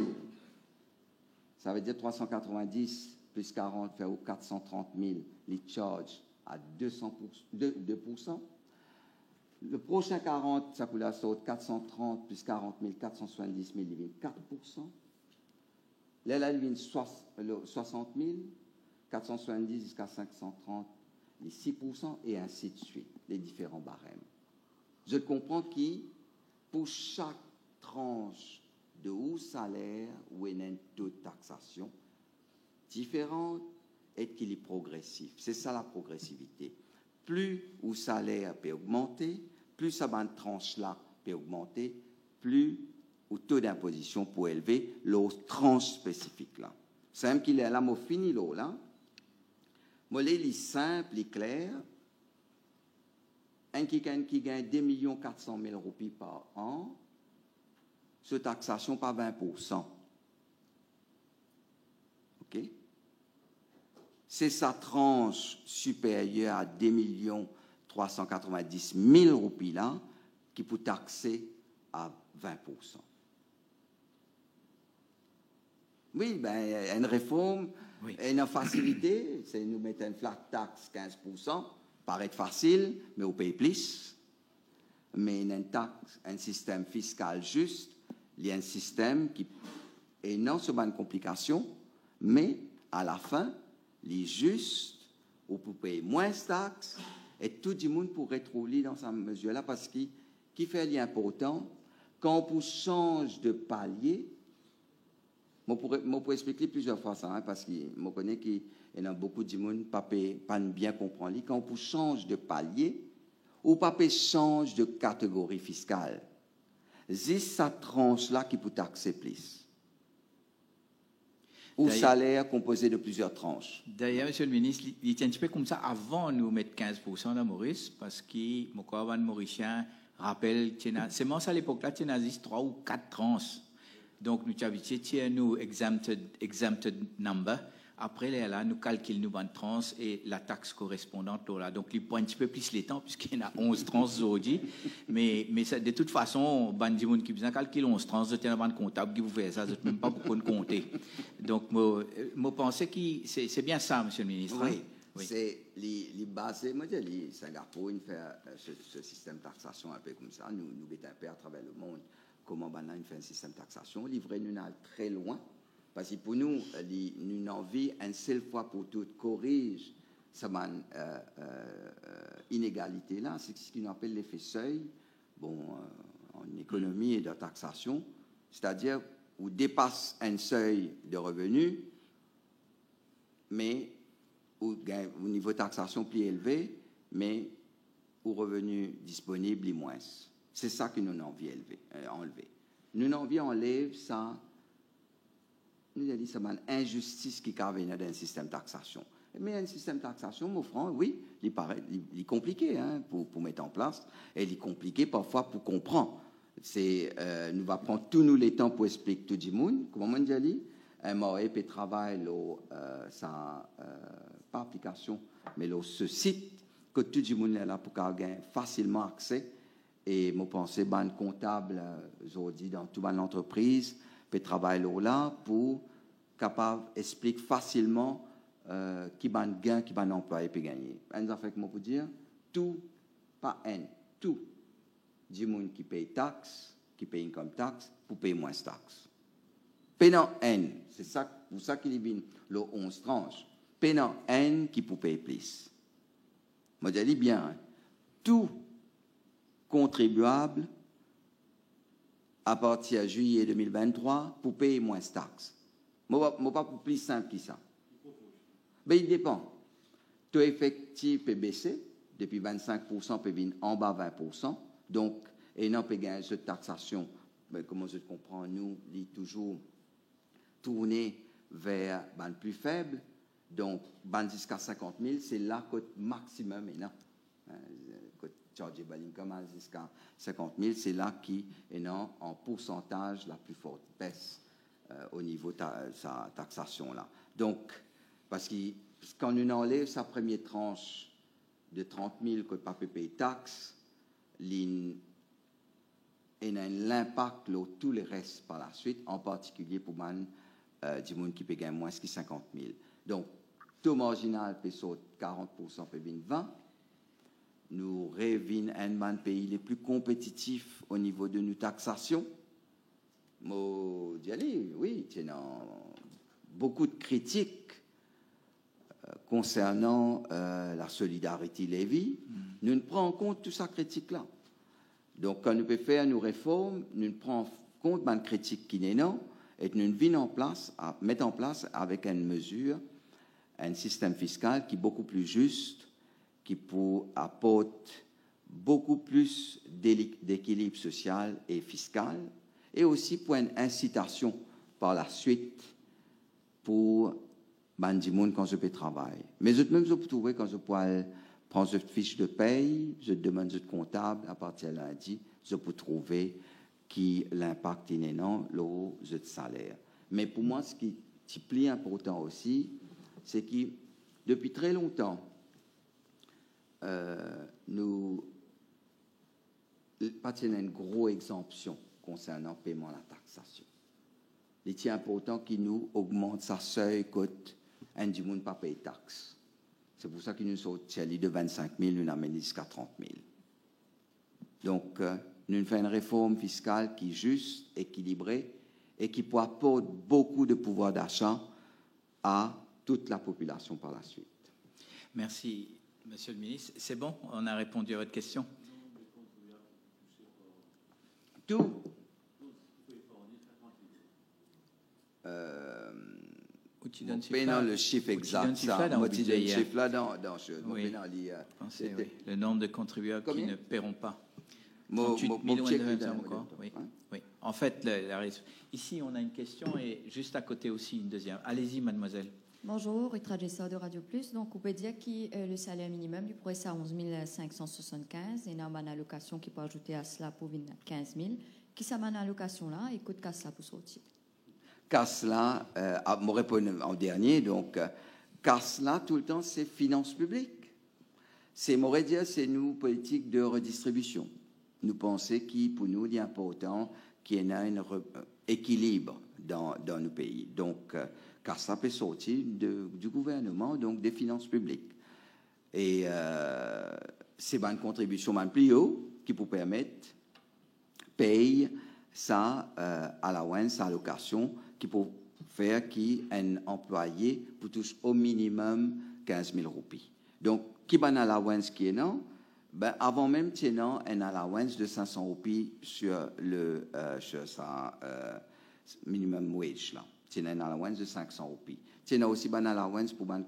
[SPEAKER 2] ça veut dire 390 plus 40 fait 430 000, les charged à 2%. Le prochain 40, ça coûte la sorte 430 plus 40 000, 470 000, il vient 4%. Là, il vient 60 000, 470 jusqu'à 530, les 6%, et ainsi de suite, les différents barèmes. Je comprends que pour chaque tranche de haut salaire, où il y a un taux de taxation différent et qu'il est progressif. C'est ça la progressivité. Plus le salaire peut augmenter, plus ça va une tranche-là peut augmenter, plus le taux d'imposition peut élever l'autre tranche spécifique là. C'est même qu'il est là, moi fini là. Moi, les simple, les clair. Un qui gagne 2 400 000 roupies par an, ce taxation pas 20%. OK? C'est sa tranche supérieure à 2 390 000 roupies là qui peut taxer à 20%. Oui, ben, une réforme, oui. Une facilité, c'est nous mettre une flat tax 15%, paraît facile, mais on paye plus. Mais une taxe, un système fiscal juste, il y a un système qui est non seulement une complication, mais à la fin, les justes, ou pour payer moins de taxes, et tout le monde pourrait trouver dans sa mesure-là, parce que qui fait l'important, quand on change de palier, je pourrais expliquer plusieurs fois ça, hein, parce que je connais qu'il y a beaucoup de gens qui pas bien comprendre. Quand on change de palier, ou pas change de catégorie fiscale, c'est sa tranche-là qui peut taxer plus. Ou salaire composé de plusieurs tranches.
[SPEAKER 1] D'ailleurs, Monsieur le ministre, il était un petit peu comme ça avant de nous mettre 15% dans Maurice, parce que mon Mauricien rappelle, c'est moi à l'époque-là, tu as 3 ou 4 tranches. Donc, nous avons dit, nous exempted number. Après, là, nous calculons nos bonnes tranches et la taxe correspondante. Là. Donc, il prend un petit peu plus les temps, puisqu'il y a 11 tranches aujourd'hui. Mais ça, de toute façon, bandi moun qui besoin calculer 11 tranches, vous êtes un comptable qui vous fait ça, vous n'êtes même pas pour compter. Donc, je pense que c'est bien ça, Monsieur le ministre.
[SPEAKER 2] Oui,
[SPEAKER 1] hein? Oui.
[SPEAKER 2] C'est les bases. Moi, je dis, Singapour, il fait ce système de taxation un peu comme ça. Nous mettons un peu à travers le monde comment on fait un système de taxation. Livré, nous allons très loin. Parce que pour nous, nous avons envie, une seule fois pour toutes, corrige cette inégalité-là. C'est ce qu'on appelle l'effet seuil, en économie et de taxation. C'est-à-dire, on dépasse un seuil de revenus, mais au niveau de taxation plus élevé, mais au revenu disponible est moins. C'est ça que nous avons envie enlever. Nous avons envie enlever ça. Nous avons dit que c'est une injustice qui vient dans un système de taxation. Mais un système de taxation, mon frère, oui, il est compliqué hein, pour mettre en place. Et il est compliqué parfois pour comprendre. Nous allons prendre tous nous les temps pour expliquer tout le monde. Comme on dit, un moyen peut travailler pas application, mais ce site que tout le monde est là pour gagner facilement accès. Et je pense que les comptables aujourd'hui dans toute l'entreprise peut travailler là pour capable expliquer facilement qui va gain, qui va employé peut gagner. Un affaire que moi pour dire tout pas tout du monde qui paye taxe, qui paye income tax pour payer moins de taxes. Payant N, c'est ça pour ça qu'il y a le 11 tranches. Payant N qui pour payer plus. Moi je dis bien hein, tout contribuable à partir de juillet 2023 pour payer moins de taxes. Moi, pas pour plus simple que ça. Mais il dépend. Taux effectif peut baisser, depuis 25% peut venir en bas 20%. Donc, et non, peut gagner cette taxation, mais comment je comprends, nous, il est toujours tourné vers le plus faible. Donc, jusqu'à 50 000, c'est la cote maximum, et non. Chargé jusqu'à 50 000, c'est là qui est en pourcentage la plus forte baisse au niveau de sa taxation là. Donc, parce que quand on enlève sa première tranche de 30 000 que pas payer taxe, il a l'impact sur tous les restes par la suite, en particulier pour du monde qui paye moins que 50 000. Donc, taux marginal peut sauter 40%, peut venir 20%. Nous rêvons un pays les plus compétitifs au niveau de nos taxations. Oui, il y a beaucoup de critiques concernant la solidarité Lévi. Nous ne prenons en compte toute cette critique-là. Donc, quand nous pouvons faire nos réformes, nous prenons en compte les critiques qui n'est non, et nous mettons en place avec une mesure, un système fiscal qui est beaucoup plus juste, qui apporte beaucoup plus d'équilibre social et fiscal, et aussi pour une incitation par la suite pour les gens quand je peux travailler. Mais même je peux trouver quand je peux prendre cette fiche de paye, je demande ce comptable à partir de lundi, je peux trouver qui l'impact est énorme, le salaire. Mais pour moi, ce qui est plus important aussi, c'est que depuis très longtemps, nous partenons une grosse exemption concernant le paiement de la taxation. Il est important qu'il nous augmente sa seuil cote un du monde pas payer taxe. C'est pour ça qu'il nous sommes de 25 000, nous amène jusqu'à 30 000. Donc, nous faisons une réforme fiscale qui est juste, équilibrée et qui peut apporter beaucoup de pouvoir d'achat à toute la population par la suite.
[SPEAKER 1] Merci, Monsieur le ministre. C'est bon, on a répondu à votre question.
[SPEAKER 2] Tout.
[SPEAKER 1] Ou tu donnes
[SPEAKER 2] Dans le chiffre exact, ça,
[SPEAKER 1] dans le budget hier.
[SPEAKER 2] chiffre là dans
[SPEAKER 1] Oui. Pensez, oui. Le nombre de contribuables qui ne paieront pas. 38 millions encore. Oui. Oui. En fait, ici, on a une question et juste à côté aussi une deuxième. Allez-y, mademoiselle.
[SPEAKER 5] Bonjour, Ritra Gessa de Radio Plus. Donc, on peut dire que le salaire minimum, il pourrait être à 11 575. Et il y a une allocation qui peut ajouter à cela pour 15 000. Qui ça m'a une allocation là et coûte qu'à cela pour sortir?
[SPEAKER 2] Car cela, me répondre en dernier, donc, car cela, tout le temps, c'est finances publiques. C'est, m'aurait dire, c'est nous, politique de redistribution. Nous pensons qu'il, pour nous, il est important qu'il y ait un équilibre dans nos pays. Donc, car ça peut sortir du gouvernement, donc des finances publiques. Et c'est une contribution même plus haut qui peut permettre payer ça allowance, allocation, qui peut faire qu'un employé peut toucher au minimum 15 000 roupies. Donc, qui va une allowance qui est non? Ben, avant même, tu as un allowance de 500 roupies sur sa minimum wage. Là. Tu as un allowance de 500 roupies. Tu as aussi un allowance pour un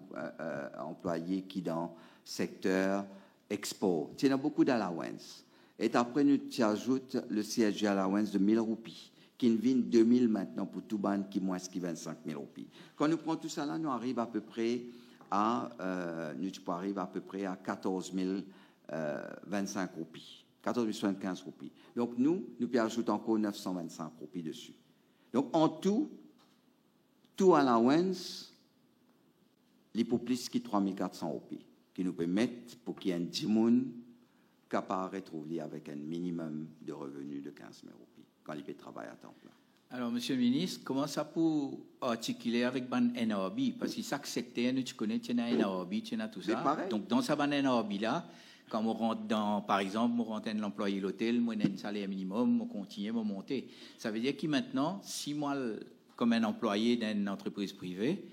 [SPEAKER 2] employé qui est dans le secteur export. Tu as beaucoup d'allowance. Et après, tu ajoutes le CSG allowance de 1000 roupies, qui vient 2000 maintenant pour tout ban qui moins qui 25 000 roupies. Quand nous prenons tout ça là, nous arrivons à peu près à 14 025 roupies, 14 075 roupies. Donc nous ajoutons encore 925 roupies dessus. Donc en tout allowance, il faut plus que 3 400 roupies, qui nous permettent pour qu'il y ait un 10 personnes capable de retrouver avec un minimum de revenus de 15 000 roupies quand il peut travailler à temps plein.
[SPEAKER 1] Alors, Monsieur le ministre, comment ça peut articuler avec ban NRB? Parce que chaque secteur, tu connais, tu as NRB, tu as tout ça. Donc, dans sa ban NRB là, quand on rentre dans, par exemple, on rentre dans l'employé l'hôtel, moi, un salaire minimum, on continue, on monte. Ça veut dire que maintenant, si moi, comme un employé d'une entreprise privée,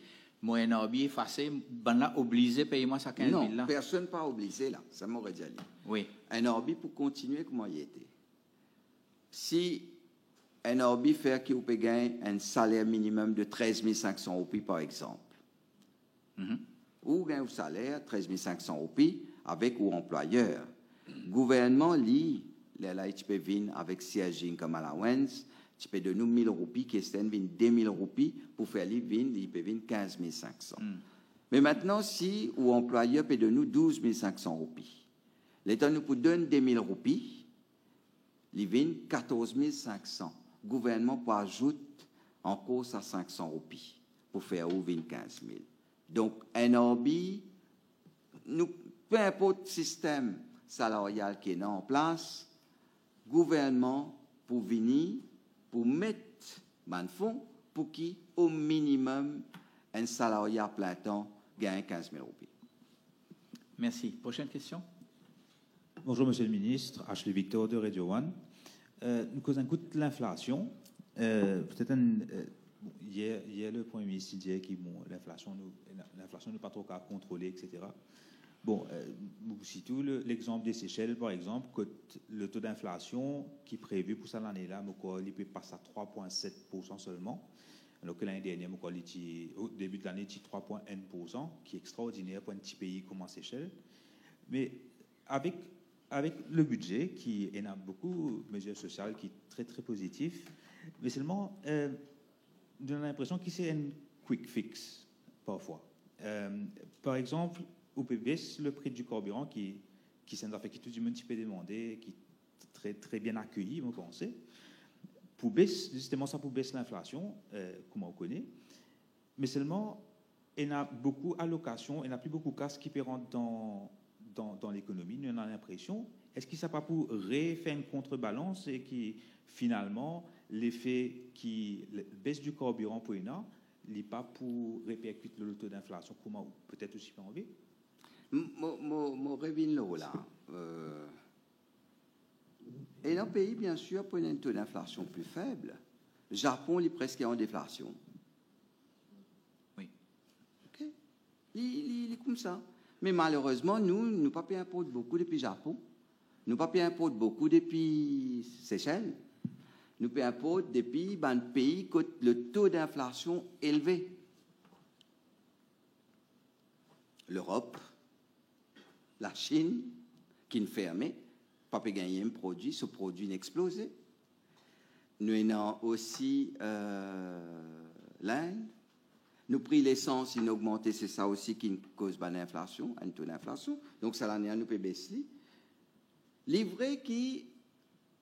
[SPEAKER 1] moi, NRB est effacé, ben là, obligé de payer moi ça 15 000 là.
[SPEAKER 2] Non, personne pas obligé là, ça m'aurait déjà dit.
[SPEAKER 1] Oui.
[SPEAKER 2] NRB pour continuer comme il était. Si NRB fait qu'il peut gagner un salaire minimum de 13 500 roupies par exemple, ou gagne un salaire 13 500 roupies avec ou employeur, gouvernement lit les HPV avec CSG comme allowance, tu peux donner 1000 roupies qui est 2000 roupies pour faire les vins, il peut venir 15 500. Mais maintenant, si ou employeur peut donner 12 500 roupies, l'État nous peut donner 2000 roupies, il vient 14 500. Le gouvernement peut ajouter encore ça 500 roupies pour faire ou 15 000. Donc, NRB, nous, peu importe le système salarial qui est en place, gouvernement pour venir pour mettre un fonds pour qui, au minimum, un salarié à plein temps gagne 15 000 roupies.
[SPEAKER 1] Merci. Prochaine question.
[SPEAKER 6] Bonjour, Monsieur le Ministre. Ashley Victor de Radio One. Nous causons un coup de l'inflation. Peut-être hier, le Premier ministre disait que l'inflation n'est pas trop qu'à contrôler, etc. Bon, surtout l'exemple des Seychelles, par exemple, que le taux d'inflation qui est prévu pour cette année-là, il peut passer à 3,7% seulement, alors que l'année dernière, au début de l'année, c'est 3,1%, qui est extraordinaire pour un petit pays comme les Seychelles. Mais avec le budget, qui a beaucoup de mesures sociales qui est très, très positif, mais seulement, on a l'impression que c'est un quick fix, parfois. Par exemple, on peut baisser le prix du carburant qui c'est une affaire qui tout le monde peut demander, qui est très, très bien accueilli, vous pensez. Pour baisser, justement, ça pour baisser l'inflation, comme on connaît. Mais seulement, il y a beaucoup d'allocations, il n'y a plus beaucoup de casse qui peut rentrer dans l'économie. Nous, on a l'impression, est-ce que ça pas pour refaire une contrebalance et qui, finalement, l'effet qui baisse du carburant pour une an, n'est pas pour répercuter le taux d'inflation, comment peut-être aussi pas envie?
[SPEAKER 2] Mon revient là. Et dans le pays, bien sûr, pour un taux d'inflation plus faible, le Japon est presque en déflation.
[SPEAKER 1] Oui.
[SPEAKER 2] Okay. Il est comme ça. Mais malheureusement, nous ne pas payé impôt beaucoup depuis Japon. Nous pas payé impôt beaucoup depuis Seychelles. Nous payons impôt depuis un pays où le taux d'inflation est élevé. L'Europe, la Chine, qui ne fermait, pas pu gagner un produit, ce produit n'a explosé. Nous avons aussi l'Inde. Nous prix l'essence, il a augmenté, c'est ça aussi qui cause l'inflation, un taux d'inflation. Donc ça l'année nous peut baisser. Livré qui,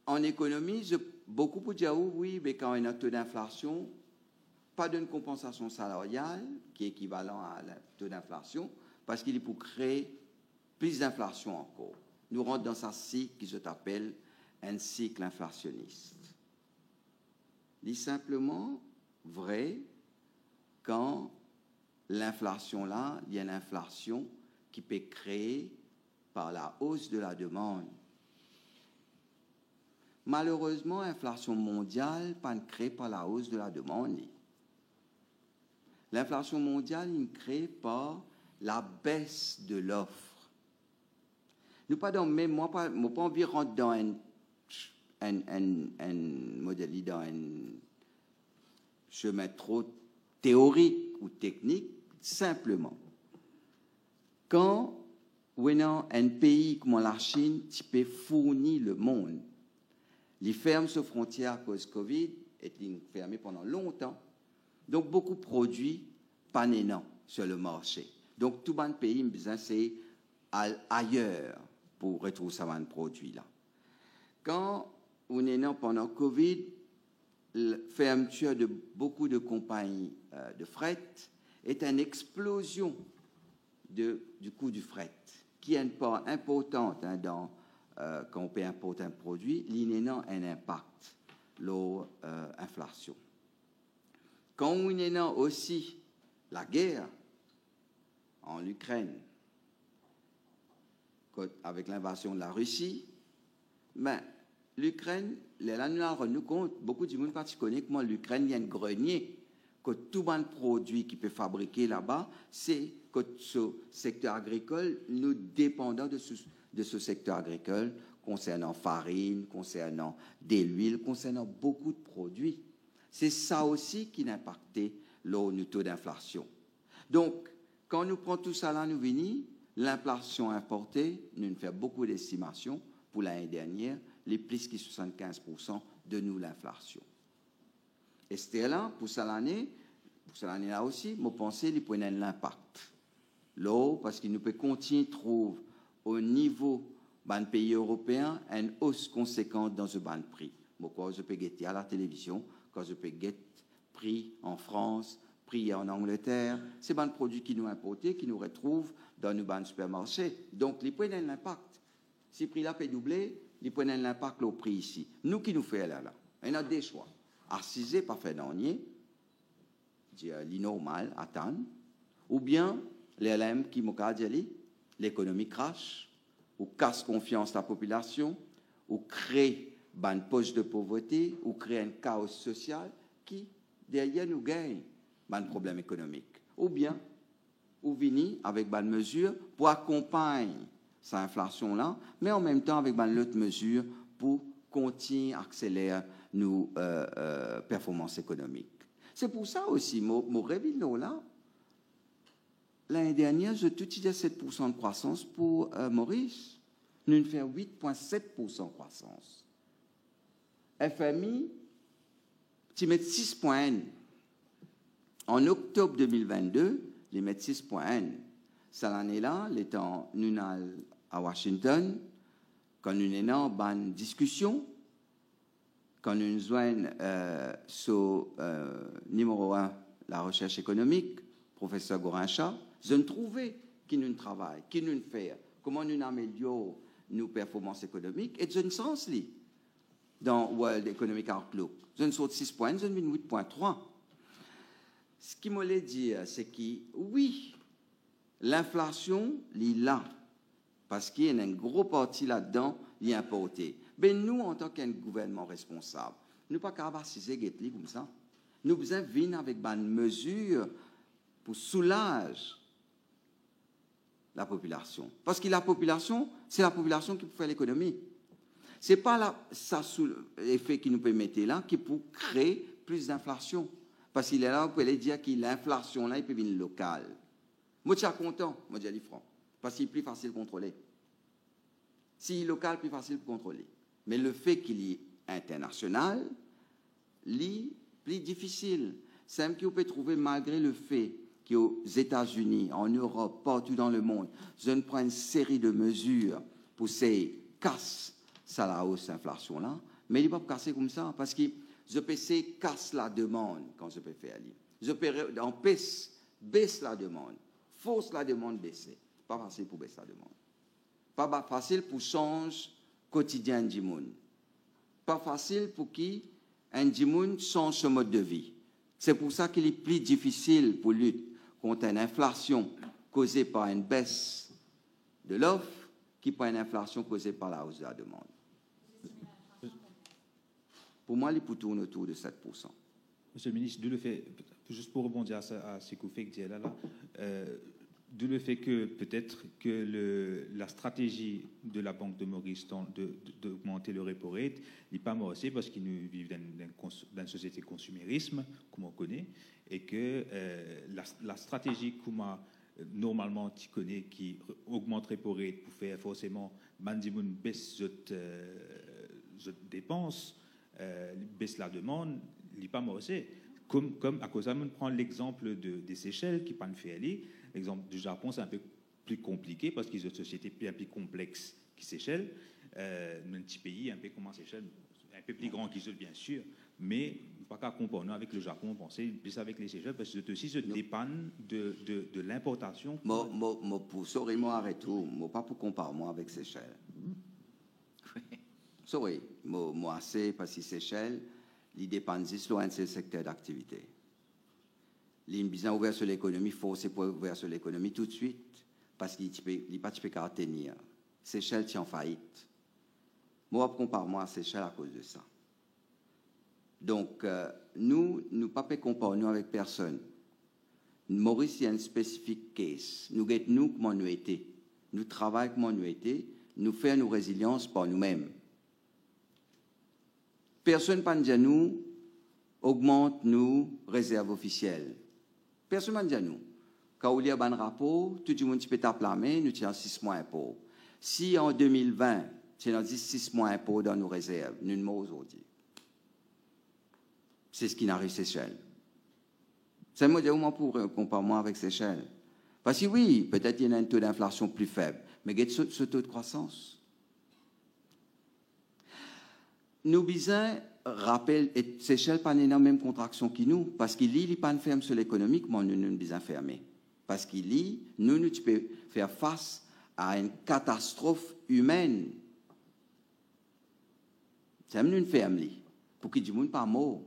[SPEAKER 2] en économie, beaucoup pour dire oui, mais quand il y a un taux d'inflation, pas d'une compensation salariale qui est équivalent à un taux d'inflation, parce qu'il est pour créer plus d'inflation encore. Nous rentrons dans un cycle qui s'appelle un cycle inflationniste. C'est simplement vrai quand l'inflation là, il y a une inflation qui peut créer par la hausse de la demande. Malheureusement, l'inflation mondiale pas créée par la hausse de la demande. L'inflation mondiale est créée par la baisse de l'offre. Nous pas dans même moi pas envie de rentrer dans un modèle, dans un chemin trop théorique ou technique, simplement. Quand un pays comme la Chine qui peut fournir le monde, les fermes sur frontières à cause de Covid étaient fermées pendant longtemps, donc beaucoup de produits pas nénants sur le marché. Donc tout le pays besoin c'est ailleurs pour retrouver ce produit là. Quand on est né pendant Covid, la fermeture de beaucoup de compagnies de fret est une explosion du coût du fret, qui est une part importante dans quand on peut importer un produit, il a un impact l'inflation. Quand on a aussi la guerre en Ukraine, avec l'invasion de la Russie, ben, l'Ukraine, là, nous avons rendu compte, beaucoup de monde connaissent comment l'Ukraine, il y a un grenier, que tout bon produit qui peut fabriquer là-bas, c'est que ce secteur agricole, nous dépendons de ce secteur agricole, concernant farine, concernant de l'huile, concernant beaucoup de produits. C'est ça aussi qui a impacté le taux d'inflation. Donc, quand nous prenons tout ça là, nous venons, l'inflation importée, nous faisons beaucoup d'estimations pour l'année dernière, les plus que 75% de nous l'inflation. Et c'était là, pour cette année-là aussi, je pensais qu'il prenait l'impact. Là, parce qu'il nous peut continuer de trouver au niveau des pays européens une hausse conséquente dans ce ban prix. Quand je peux guetter à la télévision, quand je peux guetter prix en France, prix en Angleterre, c'est des produits qui nous importent, qui nous retrouvent dans nos supermarchés. Donc, ils prennent l'impact. Si le prix là peut doubler, ils prennent l'impact au prix ici. Nous qui nous faisons là, on a des choix. Assiser, pas fait dernier, l'inormal, attendre, ou bien l'LM qui m'a dit, l'économie crash, ou casse confiance la population, ou crée une poche de pauvreté, ou crée un chaos social qui, derrière, nous gagne un problème économique. Ou bien, ou venir avec une mesure pour accompagner cette inflation-là, mais en même temps avec une autre mesure pour continuer à accélérer nos performances économiques. C'est pour ça aussi, mon rêve là, l'année dernière, j'ai tout dit 7% de croissance pour Maurice. Nous faisons 8,7% de croissance. FMI, tu mets 6,1. En octobre 2022, les mettent 6,1. Cette année-là, nous sommes à Washington, quand nous sommes en bonne discussion, quand nous joignons sur numéro 1, la recherche économique, professeur Gorincha, je ne trouvais qui nous travaille, qui nous fait, comment nous améliorons nos performances économiques, et je ne sens li dans World Economic Outlook. Je ne saute 6 points, je ne 8,3. Ce qui me l'a dit, c'est que oui, l'inflation, elle est là, parce qu'il y a une grosse partie là-dedans, il est importé. Mais nous, en tant qu'un gouvernement responsable, nous ne pouvons pas assiser comme ça. Nous besoin venir avec une mesure pour soulager la population. Parce que la population, c'est la population qui peut faire l'économie. Ce n'est pas ça sous l'effet qui nous peut mettre là, qui peut créer plus d'inflation. Parce qu'il est là, vous pouvez dire que l'inflation là, il peut venir locale. Moi, je suis content, moi, je dis franc. Parce qu'il est plus facile de contrôler. Si local, plus facile de contrôler. Mais le fait qu'il est international, c'est plus difficile. C'est même que vous pouvez trouver, malgré le fait qu'aux États-Unis, en Europe, partout dans le monde, je ne prends une série de mesures pour ces casses, ça la hausse inflation-là, mais il ne va pas casser comme ça, parce que je peux casse la demande quand je peux faire aller. Je peux baisse la demande, force la demande baisser. Pas facile pour baisser la demande. Pas facile pour changer quotidien du monde. Pas facile pour qui un monde change son mode de vie. C'est pour ça qu'il est plus difficile pour lutter contre une inflation causée par une baisse de l'offre qui par une inflation causée par la hausse de la demande. Pour moi, il peut tourner autour de 7%.
[SPEAKER 6] Monsieur le ministre, d'où le fait, juste pour rebondir à ce que vous faites là, d'où le fait que peut-être que la stratégie de la Banque de Maurice d'augmenter le repo rate n'est pas morcée parce qu'ils vivent dans une société consumérisme, comme on connaît, et que la stratégie qu'on a normalement tu connais qui augmente repo rate pour faire forcément Bandimoun baisse de dépenses, baisse la demande, n'est pas morcée. Comme à cause de ça, on prend l'exemple des Seychelles qui pas fait aller. L'exemple du Japon, c'est un peu plus compliqué parce qu'ils ont une société bien plus complexe que Seychelles. Un petit pays un peu comme Seychelles, un peu plus grand qu'ils ont, bien sûr, mais pas qu'à comparer avec le Japon, on pensait plus avec les Seychelles parce que aussi se dépendent de l'importation.
[SPEAKER 2] Pour sorry, moi arrête tout. Moi pas pour comparer moi avec Seychelles. Sorry, moi assez parce que Seychelles, ils dépendent de ce secteur d'activité. Les besoin ouvert sur l'économie, forcé pour ouvrir sur l'économie tout de suite, parce qu'il n'est pas capable de tenir. Seychelles est en faillite. Moi, je compare moi à Seychelles à cause de ça. Donc, nous ne pouvons pas comparer nous avec personne. Maurice, il y a une spécifique case. Nous, comment nous étions. Nous travaillons comment nous étions. Nous faisons nos résiliences par nous-mêmes. Personne ne dit à nous, augmente nos réserves officielles. Personne ne dit à nous. Quand on lit un rapport, tout le monde peut taper la main, nous tirons 6 mois d'impôt. Si en 2020, nous avons 6 mois d'impôt dans nos réserves, nous ne mourons aujourd'hui. C'est ce qui n'arrive à Seychelles. C'est un modèle pour comparer avec Seychelles. Parce que oui, peut-être qu'il y a un taux d'inflation plus faible, mais il y a ce taux de croissance. Nous besoin rappel et Seychelles pas une même contraction que nous parce qu'il lit pas ferme sur l'économique mais nous nous besoin fermer parce qu'il lit nous tu peux faire face à une catastrophe humaine. C'est même une ferme pour que du monde pas mort.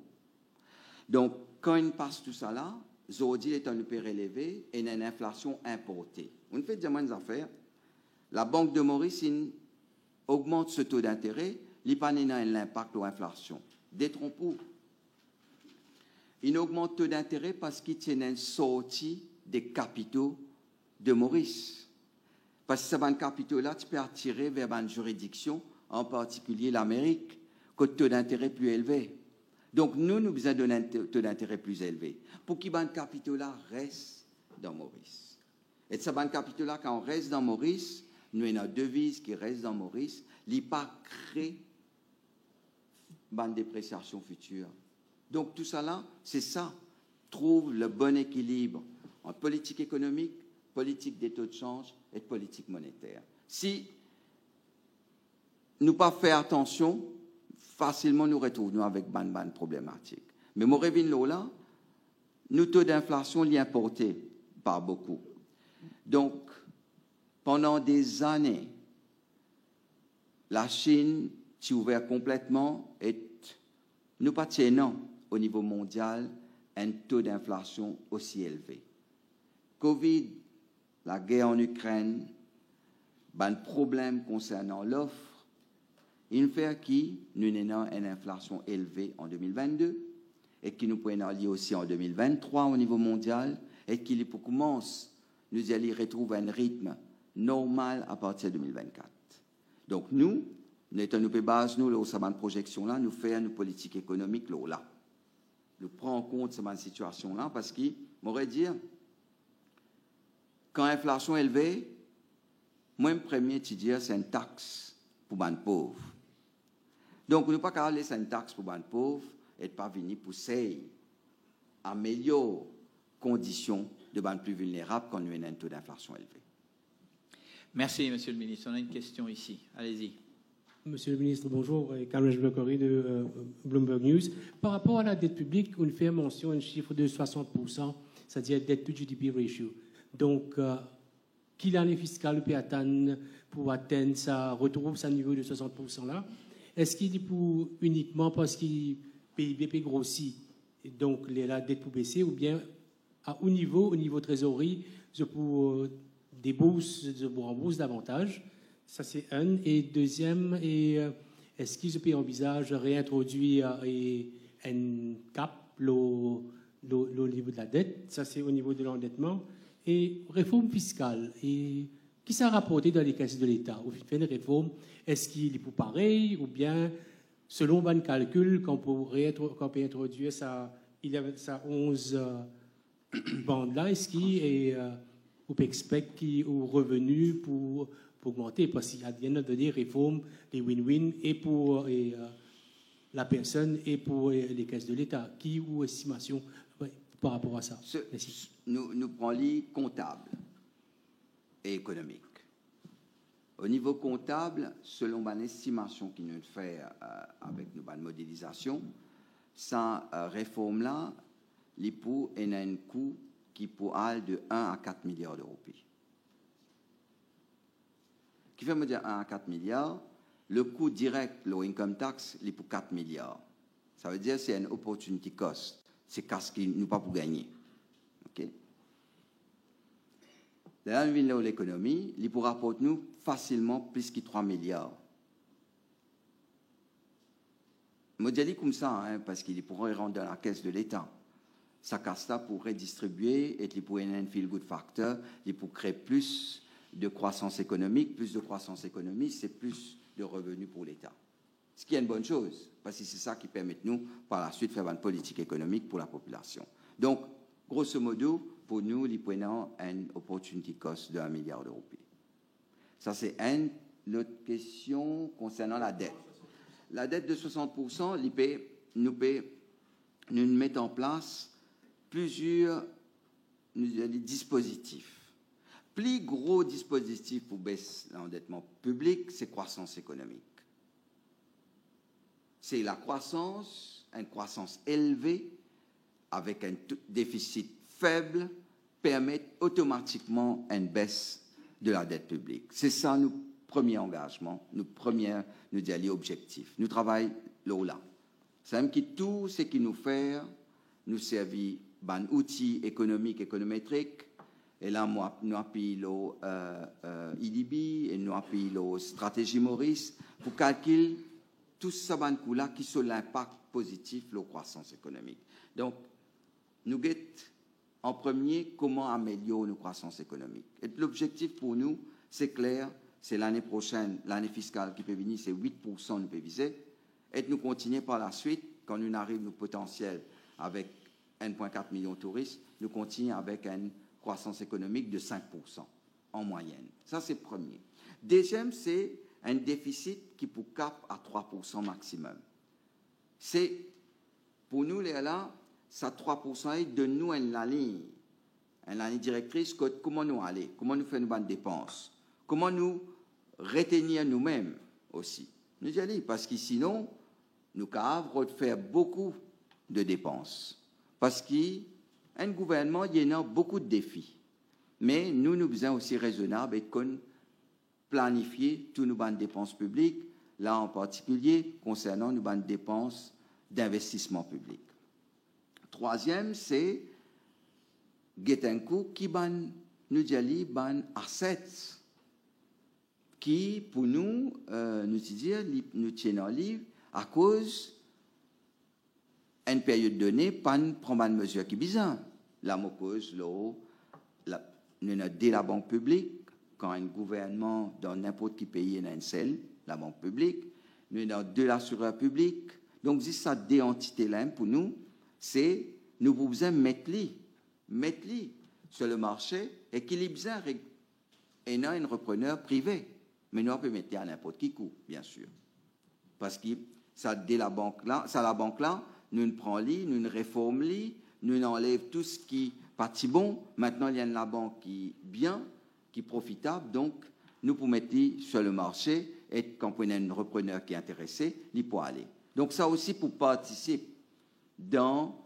[SPEAKER 2] Donc quand il passe tout ça là, aujourd'hui est un peu élevé et une inflation importée. On fait des affaires. La Banque de Maurice augmente ce taux d'intérêt. L'IPAN a l'impact de l'inflation. Détrompons. Il augmente le taux d'intérêt parce qu'il tient une sortie des capitaux de Maurice. Parce que ces capitaux-là, tu peux attirer vers une juridiction, en particulier l'Amérique, que le taux d'intérêt plus élevé. Donc, nous avons besoin d'un taux d'intérêt plus élevé pour que ces capitaux-là restent dans Maurice. Et ces capitaux-là, quand on reste dans Maurice, nous avons une devise qui reste dans Maurice, l'IPA crée une dépréciation future. Donc tout ça là, c'est ça. Trouve le bon équilibre entre politique économique, politique des taux de change et politique monétaire. Si nous pas faire attention, facilement nous retrouvons avec ban problématique. Mais mon revenu là, nos taux d'inflation l'y importés par beaucoup. Donc pendant des années, la Chine s'est ouverte complètement et nous pas tenons au niveau mondial un taux d'inflation aussi élevé. Covid, la guerre en Ukraine, un problème concernant l'offre, il fait que nous avons une inflation élevée en 2022 et qui nous pourrait aller aussi en 2023 au niveau mondial et qu'il commence, nous allons retrouver un rythme normal à partir de 2024. Donc nous nous base nous là cette projection là, nous faisons une politique économique là. Nous prenons en compte cette situation là parce qu'il m'aurait dit quand l'inflation est élevée, moi le premier tu dis c'est une taxe pour les pauvres. Donc nous pas qu'à laisser une taxe pour les pauvres et pas venir pour améliorer les conditions de les plus vulnérables quand nous avons un taux d'inflation élevé.
[SPEAKER 1] Merci, Monsieur le ministre. On a une question ici. Allez-y.
[SPEAKER 7] Monsieur le ministre, bonjour. Carlos Blocori de Bloomberg News. Par rapport à la dette publique, on fait mention d'un chiffre de 60%, c'est-à-dire dette to GDP ratio. Donc, quelle année fiscale peut atteindre pour atteindre ça, retrouver ce niveau de 60% là? Est-ce qu'il est pour uniquement parce que le PIB grossit, et donc la dette pour baisser, ou bien au niveau trésorerie, je pour des bourses, je vous rembourse davantage? Ça, c'est un. Et deuxième, est-ce qu'ils peut envisager de réintroduire un cap au niveau de la dette? Ça, c'est au niveau de l'endettement. Et réforme fiscale. Et qui s'est rapporté dans les caisses de l'État? Au fait une réforme, est-ce qu'il est pour pareil? Ou bien, selon un calcul, quand on peut introduire ça, il y avait ça 11 bandes-là, est-ce qu'il est ou expect au revenu pour augmenter, parce qu'il y a bien des réformes, des win-win, et pour la personne et pour les caisses de l'État. Qui ou estimation par rapport à ça?
[SPEAKER 2] Nous prenons les comptables et économiques. Au niveau comptable, selon mon estimation qui nous fait avec nos modélisation, cette réforme-là, l'IPO a un coût qui peut aller de 1 à 4 milliards d'euros. Qui fait me dire 1 à 4 milliards, le coût direct, l'income tax, il est pour 4 milliards. Ça veut dire que c'est un opportunity cost. C'est ce qui nous pas pour gagner. OK? Là, nous venons de l'économie, il pourra rapporter nous facilement plus que 3 milliards. Je dis comme ça, hein, parce qu'il pourrait rendre dans la caisse de l'État. Ça casse ça pour redistribuer et il pourrait un feel good factor, il pour créer plus de croissance économique. Plus de croissance économique, c'est plus de revenus pour l'État. Ce qui est une bonne chose, parce que c'est ça qui permet nous, par la suite, de faire une politique économique pour la population. Donc, grosso modo, pour nous, nous prenons un opportunity cost de 1 milliard d'euros. Ça, c'est une autre question concernant la dette. La dette de 60%, nous mettons en place plusieurs dispositifs. Plus gros dispositif pour baisser l'endettement public, c'est croissance économique. C'est la croissance, une croissance élevée, avec un déficit faible, permet automatiquement une baisse de la dette publique. C'est ça notre premier engagement, notre premier objectif. Nous travaillons là. C'est même que tout ce qui nous fait, nous servir d'un outil économique, économétrique. Et là, nous appuyons IDB et nous appuyons stratégie Maurice pour calculer tout ce là qui sont l'impact positif de la croissance économique. Donc, nous guettons en premier comment améliorer nos croissance économique. Et l'objectif pour nous, c'est clair, c'est l'année prochaine, l'année fiscale qui peut venir, c'est 8% nous peut viser. Et nous continuer par la suite, quand nous arrivons au potentiel avec 1,4 million de touristes, nous continuons avec une croissance économique de 5% en moyenne. Ça, c'est premier. Deuxième, c'est un déficit qui peut cap à 3% maximum. C'est, pour nous, là, ça 3% est de nous une ligne directrice, comment nous aller, comment nous faire une bonne dépense, comment nous retenir nous-mêmes aussi. Nous y aller, parce que sinon, nous avons faire beaucoup de dépenses. Parce qu'un gouvernement, il y a beaucoup de défis. Mais nous sommes aussi raisonnables et qu'on planifier toutes nos bonnes dépenses publiques, là en particulier concernant nos bonnes dépenses d'investissement public. Troisième, c'est un coup qui nous dit ban assets qui pour nous nous tiennent en livre à cause une période donnée pas prendre une mesure qui bizarre la cause nous avons la banque publique quand un gouvernement dans n'importe quel pays il y a une seule, la banque publique, nous avons deux assureurs publics. Donc, si ça des entités-là, pour nous, c'est nous pouvons besoin mettre sur le marché et qu'il y ait besoin et non un repreneur privé. Mais nous, on peut mettre à n'importe quel coût, bien sûr. Parce que ça, dès la banque-là, nous prenons nous ne réformons, nous enlèvons tout ce qui n'est pas si bon. Maintenant, il y a la banque qui est bien, qui est profitable. Donc, nous pouvons mettre sur le marché et quand on a un repreneur qui est intéressé, il peut aller. Donc, ça aussi pour participer dans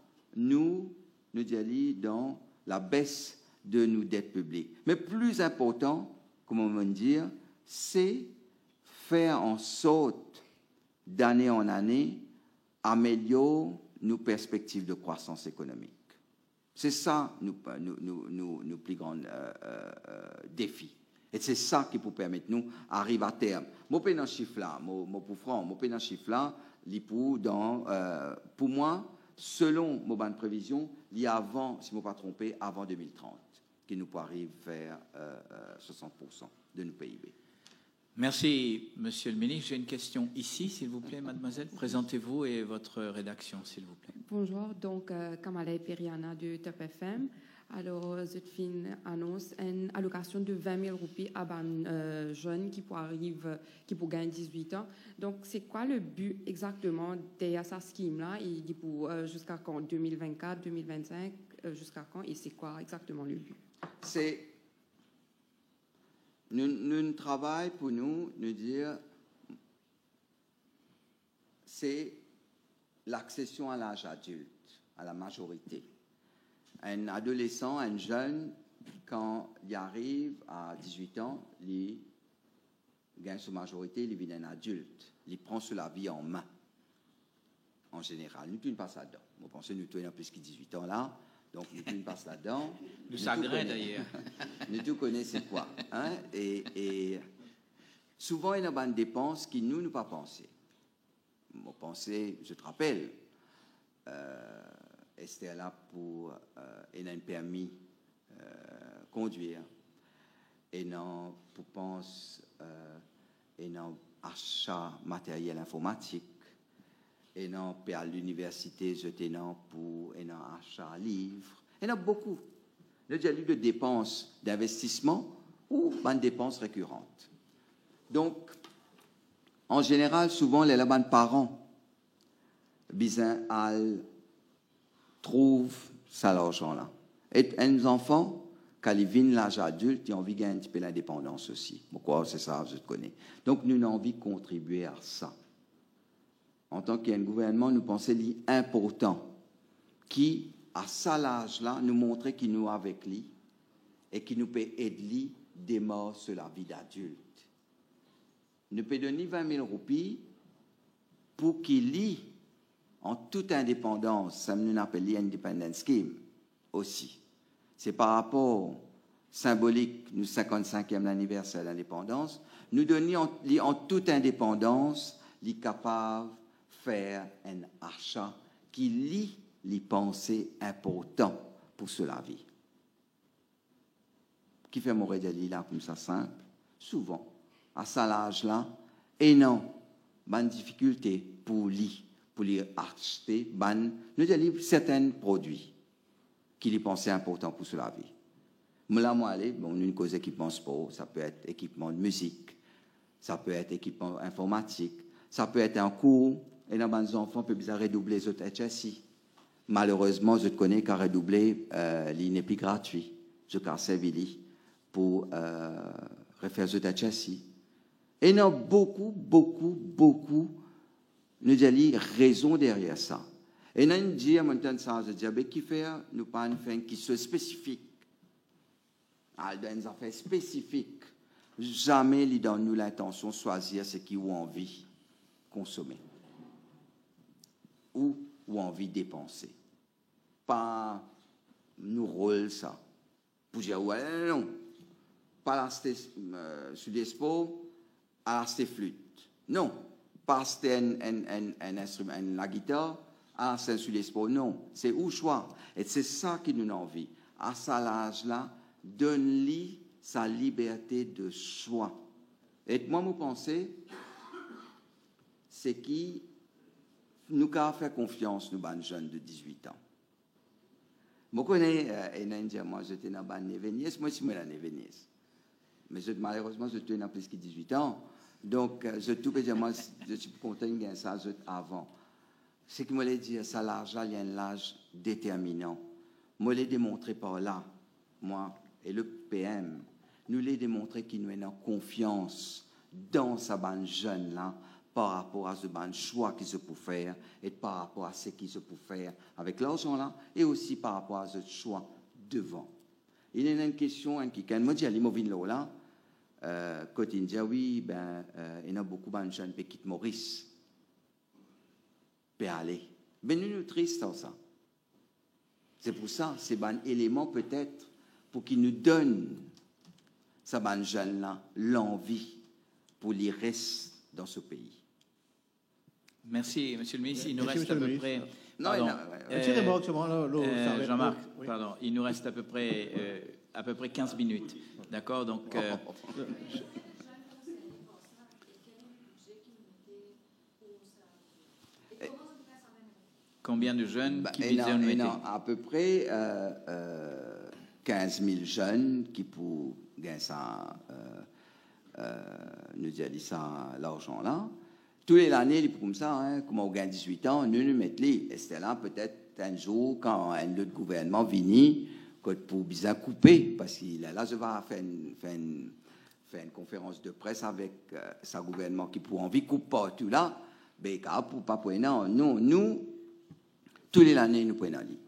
[SPEAKER 2] dans la baisse de nos dettes publiques. Mais plus important, comment on va dire, c'est faire en sorte, d'année en année, améliorer nos perspectives de croissance économique. C'est ça nos plus grands défis. Et c'est ça qui peut permettre nous d'arriver à terme. Moi, je chiffre là, pour moi, selon mon bonne prévision, il y a avant, si je ne me pas trompé, avant 2030, que nous pourrons arriver vers 60% de nos PIB.
[SPEAKER 1] Merci, Monsieur le Ministre. J'ai une question ici, s'il vous plaît, mademoiselle. Présentez-vous et votre rédaction, s'il vous plaît.
[SPEAKER 8] Bonjour, donc Kamala Periana de Top FM. Alors, Zutfin annonce une allocation de 20 000 roupies à un jeune qui pour gagner 18 ans. Donc, c'est quoi le but exactement derrière sa scheme-là? Il dit pour jusqu'à quand? 2024, 2025, jusqu'à quand? Et c'est quoi exactement le but?
[SPEAKER 2] C'est nous travaillons pour nous dire c'est l'accession à l'âge adulte, à la majorité. Un adolescent, un jeune, quand il arrive à 18 ans, il gagne sa majorité, il devient un adulte. Il prend sur la vie en main. En général, nous ne pas ça dedans. Vous pensez nous tenons plus que 18 ans là, donc nous ne pas là-dedans.
[SPEAKER 1] Nous sagré d'ailleurs.
[SPEAKER 2] Nous tout connaissons quoi. Hein? Et souvent, il y a des dépenses qui nous ne pas penser. Moi, penser, je te rappelle, Esther là pour elle a un permis conduire et non pour penser et non achat matériel informatique et non à l'université je non pour et non achat livres et non beaucoup déjà eu de dépenses d'investissement ou de dépenses récurrentes. Donc en général souvent les parents besoin à trouve ça l'argent-là. Et un enfant, quand ils viennent l'âge adulte, ils ont envie de gagner un petit peu l'indépendance aussi. Pourquoi? C'est ça, je te connais. Donc, nous avons envie de contribuer à ça. En tant qu'un gouvernement, nous pensons qu'il est important qui, à ça l'âge-là, nous montrer qu'il nous avec lui et qu'il nous peut aider des morts sur la vie d'adulte. Nous peut donner 20 000 roupies pour qu'il lit en toute indépendance, ça nous appelle l'Independence Scheme aussi. C'est par rapport symbolique, nous 55e anniversaire de l'indépendance, nous donnons en toute indépendance, les capables de faire un achat qui lie les pensées importantes pour la vie. Qui fait mon rédali là comme ça simple? Souvent, à ça l'âge-là, et non, bonne difficulté pour lui. Pour les acheter, nous avons certains produits qui les pensaient importants pour la vie. Moi, une cause équipement sport, ça peut être équipement de musique, ça peut être équipement informatique, ça peut être un cours, et dans les enfants peuvent bien redoubler les autres HSI. Malheureusement, je connais qu'à redoubler, il n'est plus gratuit. Je vais servir pour refaire les autres HSI. Et il y a beaucoup nous avons raison derrière ça. Et nous avons dit à mon ça, je dis, qui fait, nous pas une fin qui soit spécifique. Dans une affaire spécifique. Jamais ils donnent nous l'intention de choisir ce qu'ils ont envie de consommer. Ou envie de dépenser. Pas nous rôle ça. Pour dire, ouais, non. Pas l'acheter sur des sports, à l'acheter flûte. Non. Pas acheter un instrument, la guitare, à l'acheter sur des sports. Non. C'est au choix. Et c'est ça qui nous a envie. À ça l'âge-là, donne-lui sa liberté de choix. Et moi, je pense, c'est qui nous avons fait confiance, nous, les jeunes de 18 ans. Je connais, moi, j'étais dans la Véniès, moi, je suis dans la Véniès. Mais malheureusement, je suis dans plus de 18 ans. Donc, je suis content de ça avant. Ce que je voulais dire, ça, l'argent, il y a un âge déterminant. Je l'ai démontré par là, moi et le PM. Nous l'ai démontré qu'il nous a confiance dans sa bande jeune là, par rapport à ce ban choix qu'ils se peuvent faire et par rapport à ce qu'ils se peuvent faire avec l'argent là et aussi par rapport à ce choix devant. Il y a une question qui quand moi dis à l'immobilier là quand il dit oui il y a beaucoup de jeunes qui quittent Maurice peut aller mais nous triste ça. C'est pour ça c'est un élément peut-être pour qu'il nous donne ça ban jeune là l'envie pour les rester dans ce pays.
[SPEAKER 1] Merci, Monsieur le ministre. Il nous reste à peu près.
[SPEAKER 3] Jean-Marc,
[SPEAKER 1] pardon. Il nous reste à peu près 15 minutes. D'accord. Donc. Combien de jeunes qui visent
[SPEAKER 2] à peu près 15 000 jeunes qui pour gagner ça, nous disons ça l'argent là. Tous les années, comme ça, hein, comme on gagne 18 ans, nous mettons les. Et c'était là peut-être un jour quand un autre gouvernement vient, pour bien couper, parce qu'il est là, je vais faire une conférence de presse avec sa gouvernement qui pour envie couper partout là, mais pour pas prendre, nous, tous les années, nous prenons les.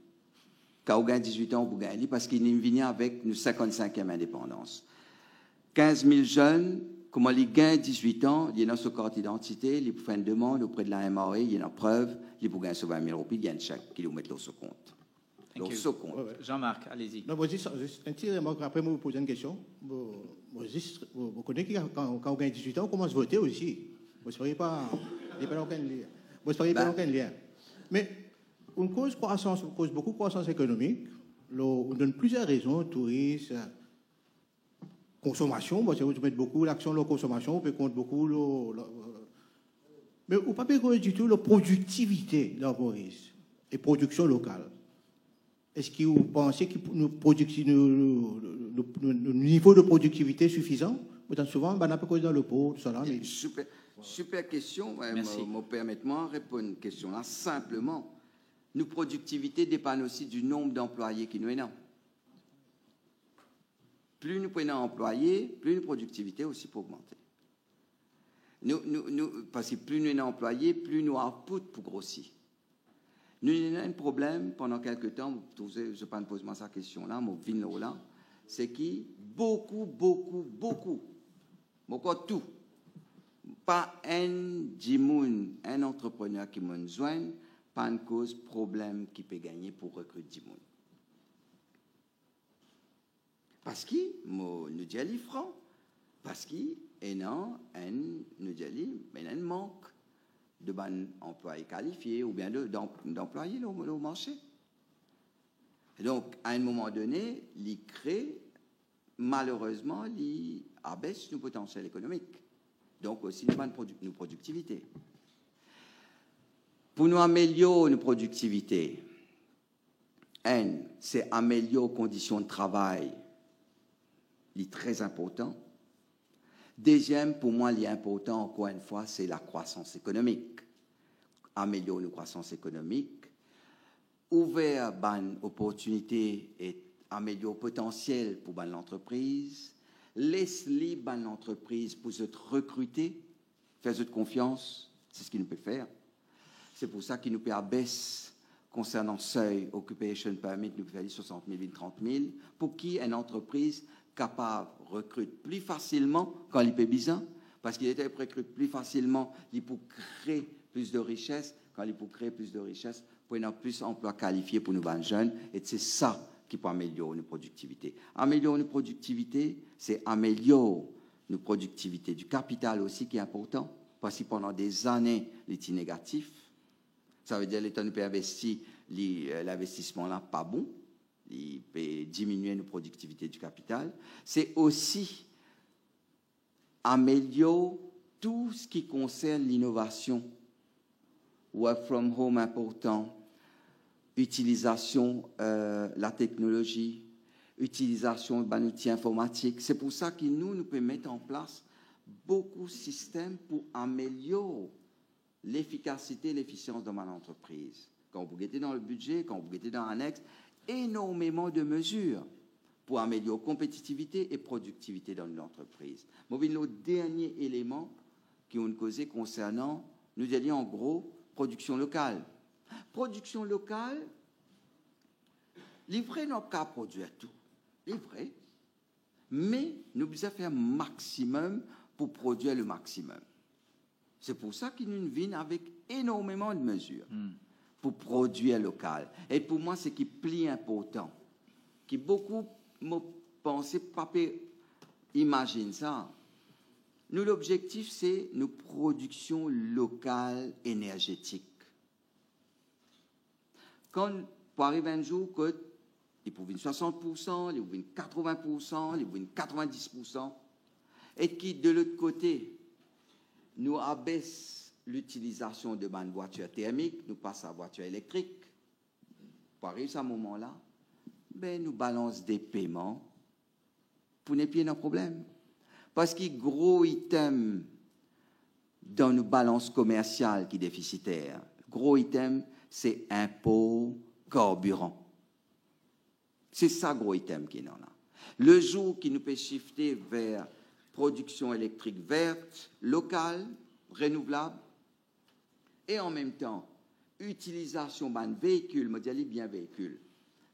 [SPEAKER 2] Quand on gagne 18 ans, on gagne les parce qu'il vient avec nous 55e indépendance. 15 000 jeunes. Comment les gagnent 18 ans, il y a notre carte d'identité, ils font une demande auprès de la MRA, il y a une preuve, ils peuvent gagner 20 000 roupies, il y a un chèque qui nous met dans ce compte.
[SPEAKER 1] Jean-Marc, allez-y.
[SPEAKER 3] Non, juste un petit remarque, après, je vous poser une question. Vous connaissez quand on gagne 18 ans, on commence à voter aussi. Vous ne seriez pas aucun lien. Mais on cause beaucoup de croissance économique, on donne plusieurs raisons, tourisme, consommation, vous mettez beaucoup l'action sur la consommation, vous compte beaucoup mais vous ne pouvez pas du tout la productivité de la Maurice et production locale. Est-ce que vous pensez que le niveau de productivité est suffisant? Souvent, on a peu dans le pot, tout ça là. Mais...
[SPEAKER 2] Super question. Permettez-moi de répondre à une question là. Simplement, nos productivité dépend aussi du nombre d'employés qui nous est là. Plus nous prenons employés, plus notre productivité aussi peut augmenter. Parce que plus nous sommes employés, plus nous output pour grossir. Nous avons un problème pendant quelques temps, je ne vais pas me poser cette question-là, c'est que beaucoup, tout, pas un entrepreneur qui me joigne, pas une cause problème qui peut gagner pour recruter du monde. Parce que nous disons franc, parce qu'il y a un manque de bons employés qualifiés ou bien d'employés au marché. Et donc, à un moment donné, il crée, malheureusement, il abaisse nos potentiels économiques. Donc, aussi, nos productivités. Pour nous améliorer nos productivités, c'est améliorer les conditions de travail. Il est très important. Deuxième, pour moi, l'important, encore une fois, c'est la croissance économique. Améliorer la croissance économique, ouvrir une opportunité et améliorer le potentiel pour l'entreprise, laisser l'entreprise pour se recruter, faire de confiance, c'est ce qu'il nous peut faire. C'est pour ça qu'il nous peut abaisser concernant seuil occupation permit, nous peut faire 60 000, 30 000, pour qui une entreprise capable de recruter plus facilement quand il peut besoin, parce qu'il était recrute plus facilement, il peut créer plus de richesses, quand il peut créer plus de richesses, pour avoir plus d'emplois qualifiés pour nos jeunes, et c'est ça qui peut améliorer nos productivités. Améliorer nos productivités, c'est améliorer nos productivités du capital aussi, qui est important, parce que pendant des années, il était négatif. Ça veut dire que l'État nous peut investir, l'investissement là pas bon, il peut diminuer la productivité du capital. C'est aussi améliorer tout ce qui concerne l'innovation. Work from home important, utilisation la technologie, utilisation de l'outil informatique. C'est pour ça que nous pouvons mettre en place beaucoup de systèmes pour améliorer l'efficacité et l'efficience de mon entreprise. Quand vous guettez dans le budget, quand vous guettez dans l'annexe, énormément de mesures pour améliorer la compétitivité et productivité dans l'entreprise. Le dernier élément qui ont causé concernant, nous allons en gros, production locale. Production locale, livrer n'a pas produire tout, livrer, mais nous devons faire un maximum pour produire le maximum. C'est pour ça qu'il nous vient avec énormément de mesures pour produire local. Et pour moi, c'est qui est plus important, qui beaucoup m'ont pensé, pas imagine ça. Nous, l'objectif, c'est nos productions locales énergétiques. Quand pour arriver un jour que il pouvait 60%, il pouvait 80%, il pouvait 90%, et qui, de l'autre côté, nous abaisse l'utilisation de bonnes voitures thermiques, nous passons à la voiture électrique. Pour arriver à ce moment-là, ben, nous balance des paiements pour ne plus nos problèmes. Parce qu'il y a gros item dans nos balances commerciales qui est déficitaire. Gros item, c'est impôt, carburant. C'est ça, gros item qui est là. Le jour qui nous peut shifter vers production électrique verte, locale, renouvelable, et en même temps, utilisation de véhicules, modèle bien véhicules,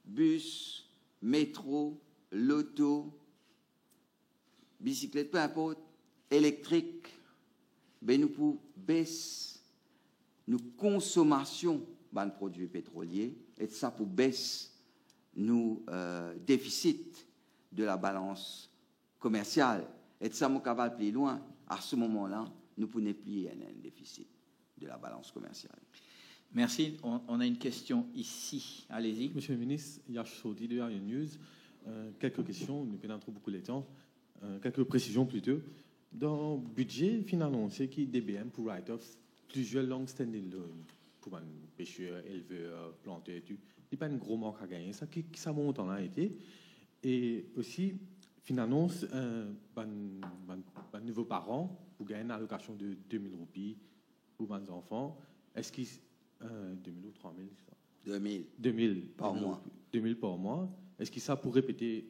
[SPEAKER 2] bus, métro, l'auto, bicyclette, peu importe, électrique, ben nous pouvons baisser nos consommations de produits pétroliers, et ça pour baisser nos déficits de la balance commerciale. Et ça, mon cavale plus loin, à ce moment-là, nous pouvons plus un déficit de la balance commerciale.
[SPEAKER 1] Merci. On a une question ici. Allez-y.
[SPEAKER 9] Monsieur le ministre, Yash Saudi de Ariane News. Quelques questions, nous prenons trop beaucoup de temps. Quelques précisions plutôt. Dans le budget, finalement, c'est qui DBM pour write-off plusieurs long-standing loans pour un pêcheur, éleveur, planteur et tout. Il n'y a pas un gros manque à gagner. Ça, ça monte en a été. Et aussi, finalement, un nouveau parent pour gagner une allocation de 2000 roupies pour mes enfants. Est-ce qu'il 2000 ou 3000 2000 par mois. 2000 par mois. Est-ce que ça pour répéter,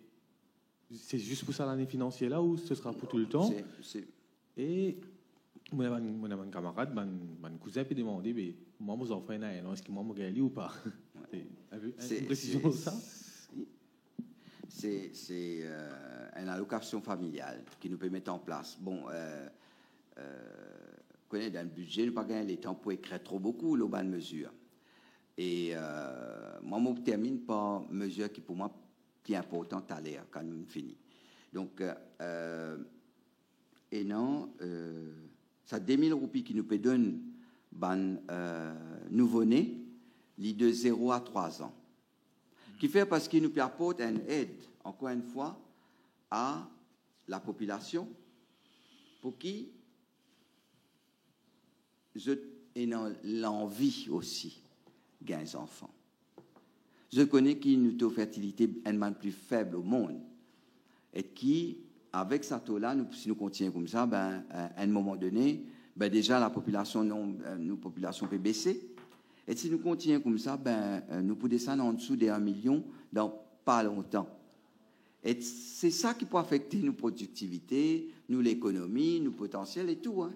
[SPEAKER 9] c'est juste pour ça l'année financière là ou ce sera pour tout le temps? Et mon camarade, mon cousin peut demander, mais moi, mes enfants, est-ce que moi, je gagne ou pas? C'est une précision de ça?
[SPEAKER 2] C'est une allocation familiale qui nous peut mettre en place. Bon, connaît dans le budget, nous pas gagner les temps pour écrire trop beaucoup les bonnes mesures. Et moi, je termine par une mesure qui pour moi qui est importante à l'air quand nous finit. Donc, et non, ça 2000 roupies qui nous peut donner nouveau-né, les de 0 à 3 ans. Qui fait parce qu'il nous apporte une aide, encore une fois, à la population pour qui je ai l'envie aussi de gagner des enfants. Je connais qui une taux de fertilité un plus faible au monde et qui, avec ça taux-là, si nous continuons comme ça, ben, à un moment donné, ben, déjà la population, nos populations peut baisser. Et si nous continuons comme ça, ben, nous pouvons descendre en dessous des 1 million dans pas longtemps. Et c'est ça qui peut affecter nos productivités, nous l'économie, nos potentiels et tout. Hein.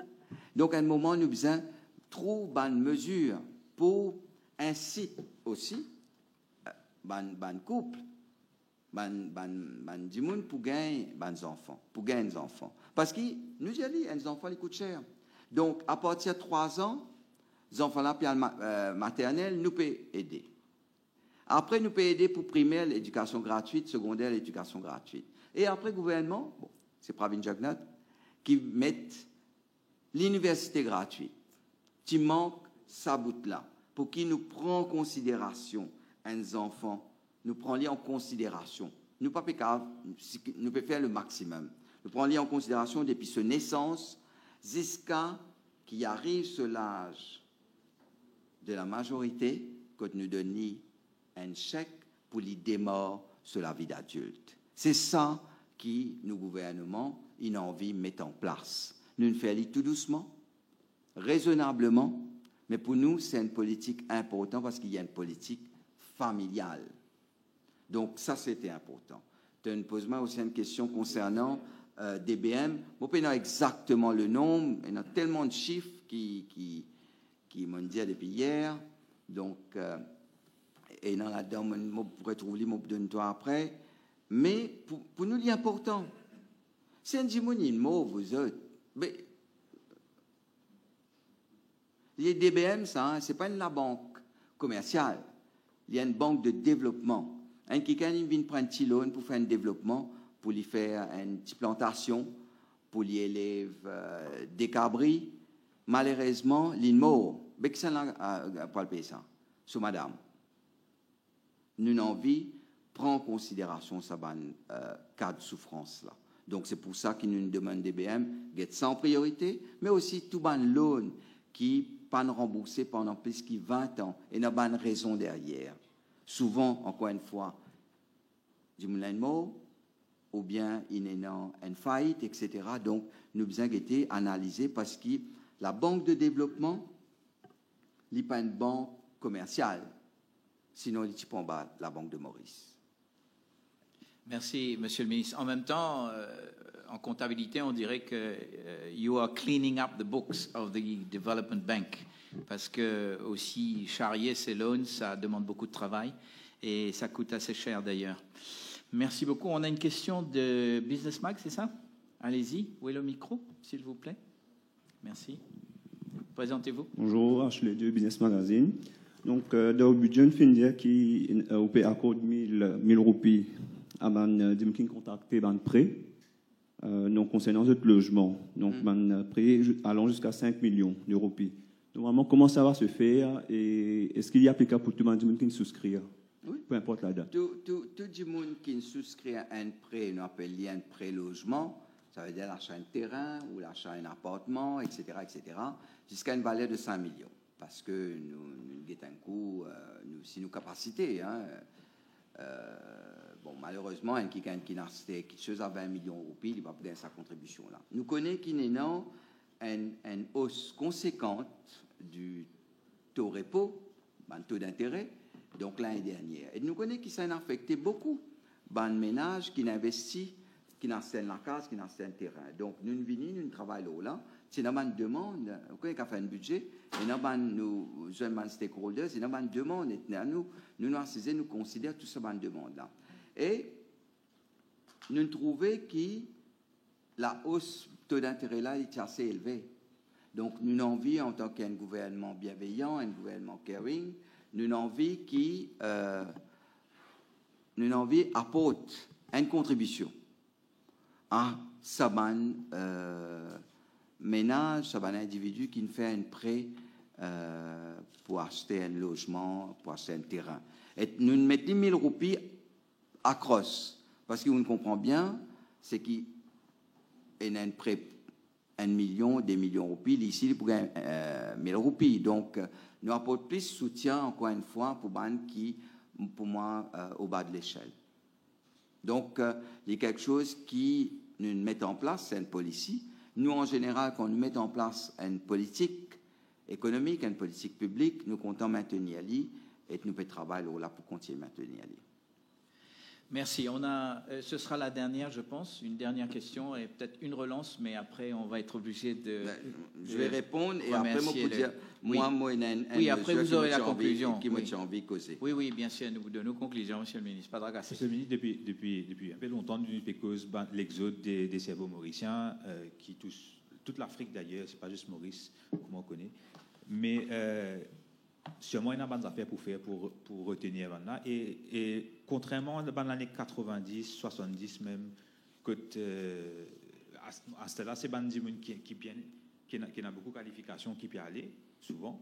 [SPEAKER 2] Donc, à un moment, nous avons trop de mesures pour inciter aussi ban couple, ban du monde pour gagner des enfants, Parce que nous disons, les enfants, ils coûtent cher. Donc, à partir de 3 ans, les enfants là, puis maternelle, nous peut aider. Après, nous peut aider pour primaire, l'éducation gratuite, secondaire, l'éducation gratuite. Et après, le gouvernement, bon, c'est Pravin Jagnat, qui met l'université gratuite. Qui manque sa bout là, pour qu'il nous prenne en considération un enfant nous prenons en considération. Nous pas nous pouvons faire le maximum. Nous prenons en considération depuis sa naissance jusqu'à qui arrive sur l'âge de la majorité, quand nous donnons un chèque pour les démarrer sur la vie d'adulte. C'est ça qui, nos gouvernements, ils ont envie de mettre en place. Nous le faisons tout doucement, raisonnablement, mais pour nous, c'est une politique importante parce qu'il y a une politique familiale. Donc, ça, c'était important. Tu me poses aussi une question concernant DBM. Je ne sais pas exactement le nombre. Il y a tellement de chiffres qui m'ont dit depuis hier. Donc, et dans là-dedans, je pourrais trouver les toi après. Mais pour nous, l'important, c'est un dimoni, mot, vous autres. Mais les DBM, ça, ce n'est pas une banque commerciale. Il y a une banque de développement. Quelqu'un vient prendre un petit loan pour faire un développement, pour lui faire une petite plantation, pour les élèves des cabris. Malheureusement, l'INMO, mais qui s'en a pas le payer ça, sous madame. Nous avons envie prend en considération ce cas de souffrance là. Donc c'est pour ça qu'il nous demande DBM d'être sans priorité, mais aussi tout ban loan qui pas remboursé pendant plus de 20 ans et n'a pas de raison derrière. Souvent, encore une fois, du moulin de mot, ou bien il est dans une faillite, etc. Donc, nous avons été analysés parce que la banque de développement n'est pas une banque commerciale, sinon il n'est pas la banque de Maurice.
[SPEAKER 1] Merci, Monsieur le ministre. En même temps, en comptabilité, on dirait que you are cleaning up the books of the development bank, parce que aussi charrier ces loans, ça demande beaucoup de travail et ça coûte assez cher d'ailleurs. Merci beaucoup. On a une question de Business Mag, c'est ça? Allez-y. Où est le micro, s'il vous plaît? Merci. Présentez-vous.
[SPEAKER 10] Bonjour, Ashley de Business Magazine. Donc, dans le budget, on finit dire qu'on peut accorder 1000 roupies à man qui contacté ban prêt donc concernant notre logement, donc ban prêt allant jusqu'à 5 millions de roupies. Normalement, comment ça va se faire et est-ce qu'il y a applicable pour tout le monde qui souscrit?
[SPEAKER 2] Oui.
[SPEAKER 10] Peu importe la date.
[SPEAKER 2] Tout le monde qui souscrit à un prêt, nous appelons un prêt logement, ça veut dire l'achat d'un terrain ou l'achat d'un appartement, etc., jusqu'à une valeur de 5 millions. Parce que nous avons un coût, si nos capacités. Bon, malheureusement, quelqu'un qui a acheté quelque chose à 20 millions de roupies, il va payer sa contribution là. Nous connaissons qu'il y a une hausse conséquente du taux repo, un taux d'intérêt, donc l'année dernière. Et nous connaissons qu'il ça a affecté beaucoup de ménages qui investissent, qui achètent la case, qui achètent un terrain. Donc, nous venons, nous travaillons là. C'est une demande, nous connaissons fait un budget, et nous jeunes stakeholders, c'est une demande, et nous considérons tout ça une demande là. Et nous trouvons que la hausse du taux d'intérêt là est assez élevée. Donc, nous avons envie, en tant qu'un gouvernement bienveillant, un gouvernement caring, nous avons envie apporte une contribution à ce ménage, ce individu qui fait un prêt pour acheter un logement, pour acheter un terrain. Et nous mettons 1000 roupies à crosse, parce que vous comprenez bien, c'est qu'il y a un prêt 1 million, 2 millions de roupies, ici, pour 1000 roupies. Donc, nous apportons plus de soutien, encore une fois, pour les qui, pour moi, au bas de l'échelle. Donc, il y a quelque chose qui nous met en place, c'est une politique. Nous, en général, quand nous mettons en place une politique économique, une politique publique, nous comptons maintenir l'île et nous pouvons travailler là pour continuer à maintenir l'île.
[SPEAKER 1] Merci. Ce sera la dernière, je pense, une dernière question et peut-être une relance, mais après, on va être obligé de.
[SPEAKER 2] Je vais répondre et après, moi, pour dire,
[SPEAKER 1] oui, après, vous aurez la conclusion.
[SPEAKER 2] Qui m'a envie de causer.
[SPEAKER 1] Oui, bien sûr, nous vous donnons conclusion, Monsieur le ministre. Pas de grâce.
[SPEAKER 6] Monsieur le ministre, depuis un peu longtemps, nous cause l'exode des cerveaux mauriciens qui touche toute l'Afrique d'ailleurs, c'est pas juste Maurice, comme on connaît, mais sûrement il y a des affaires pour faire pour retenir là et contrairement dans l'année 90 70 même que à ce là c'est des gens qui a beaucoup de qualifications qui peut aller souvent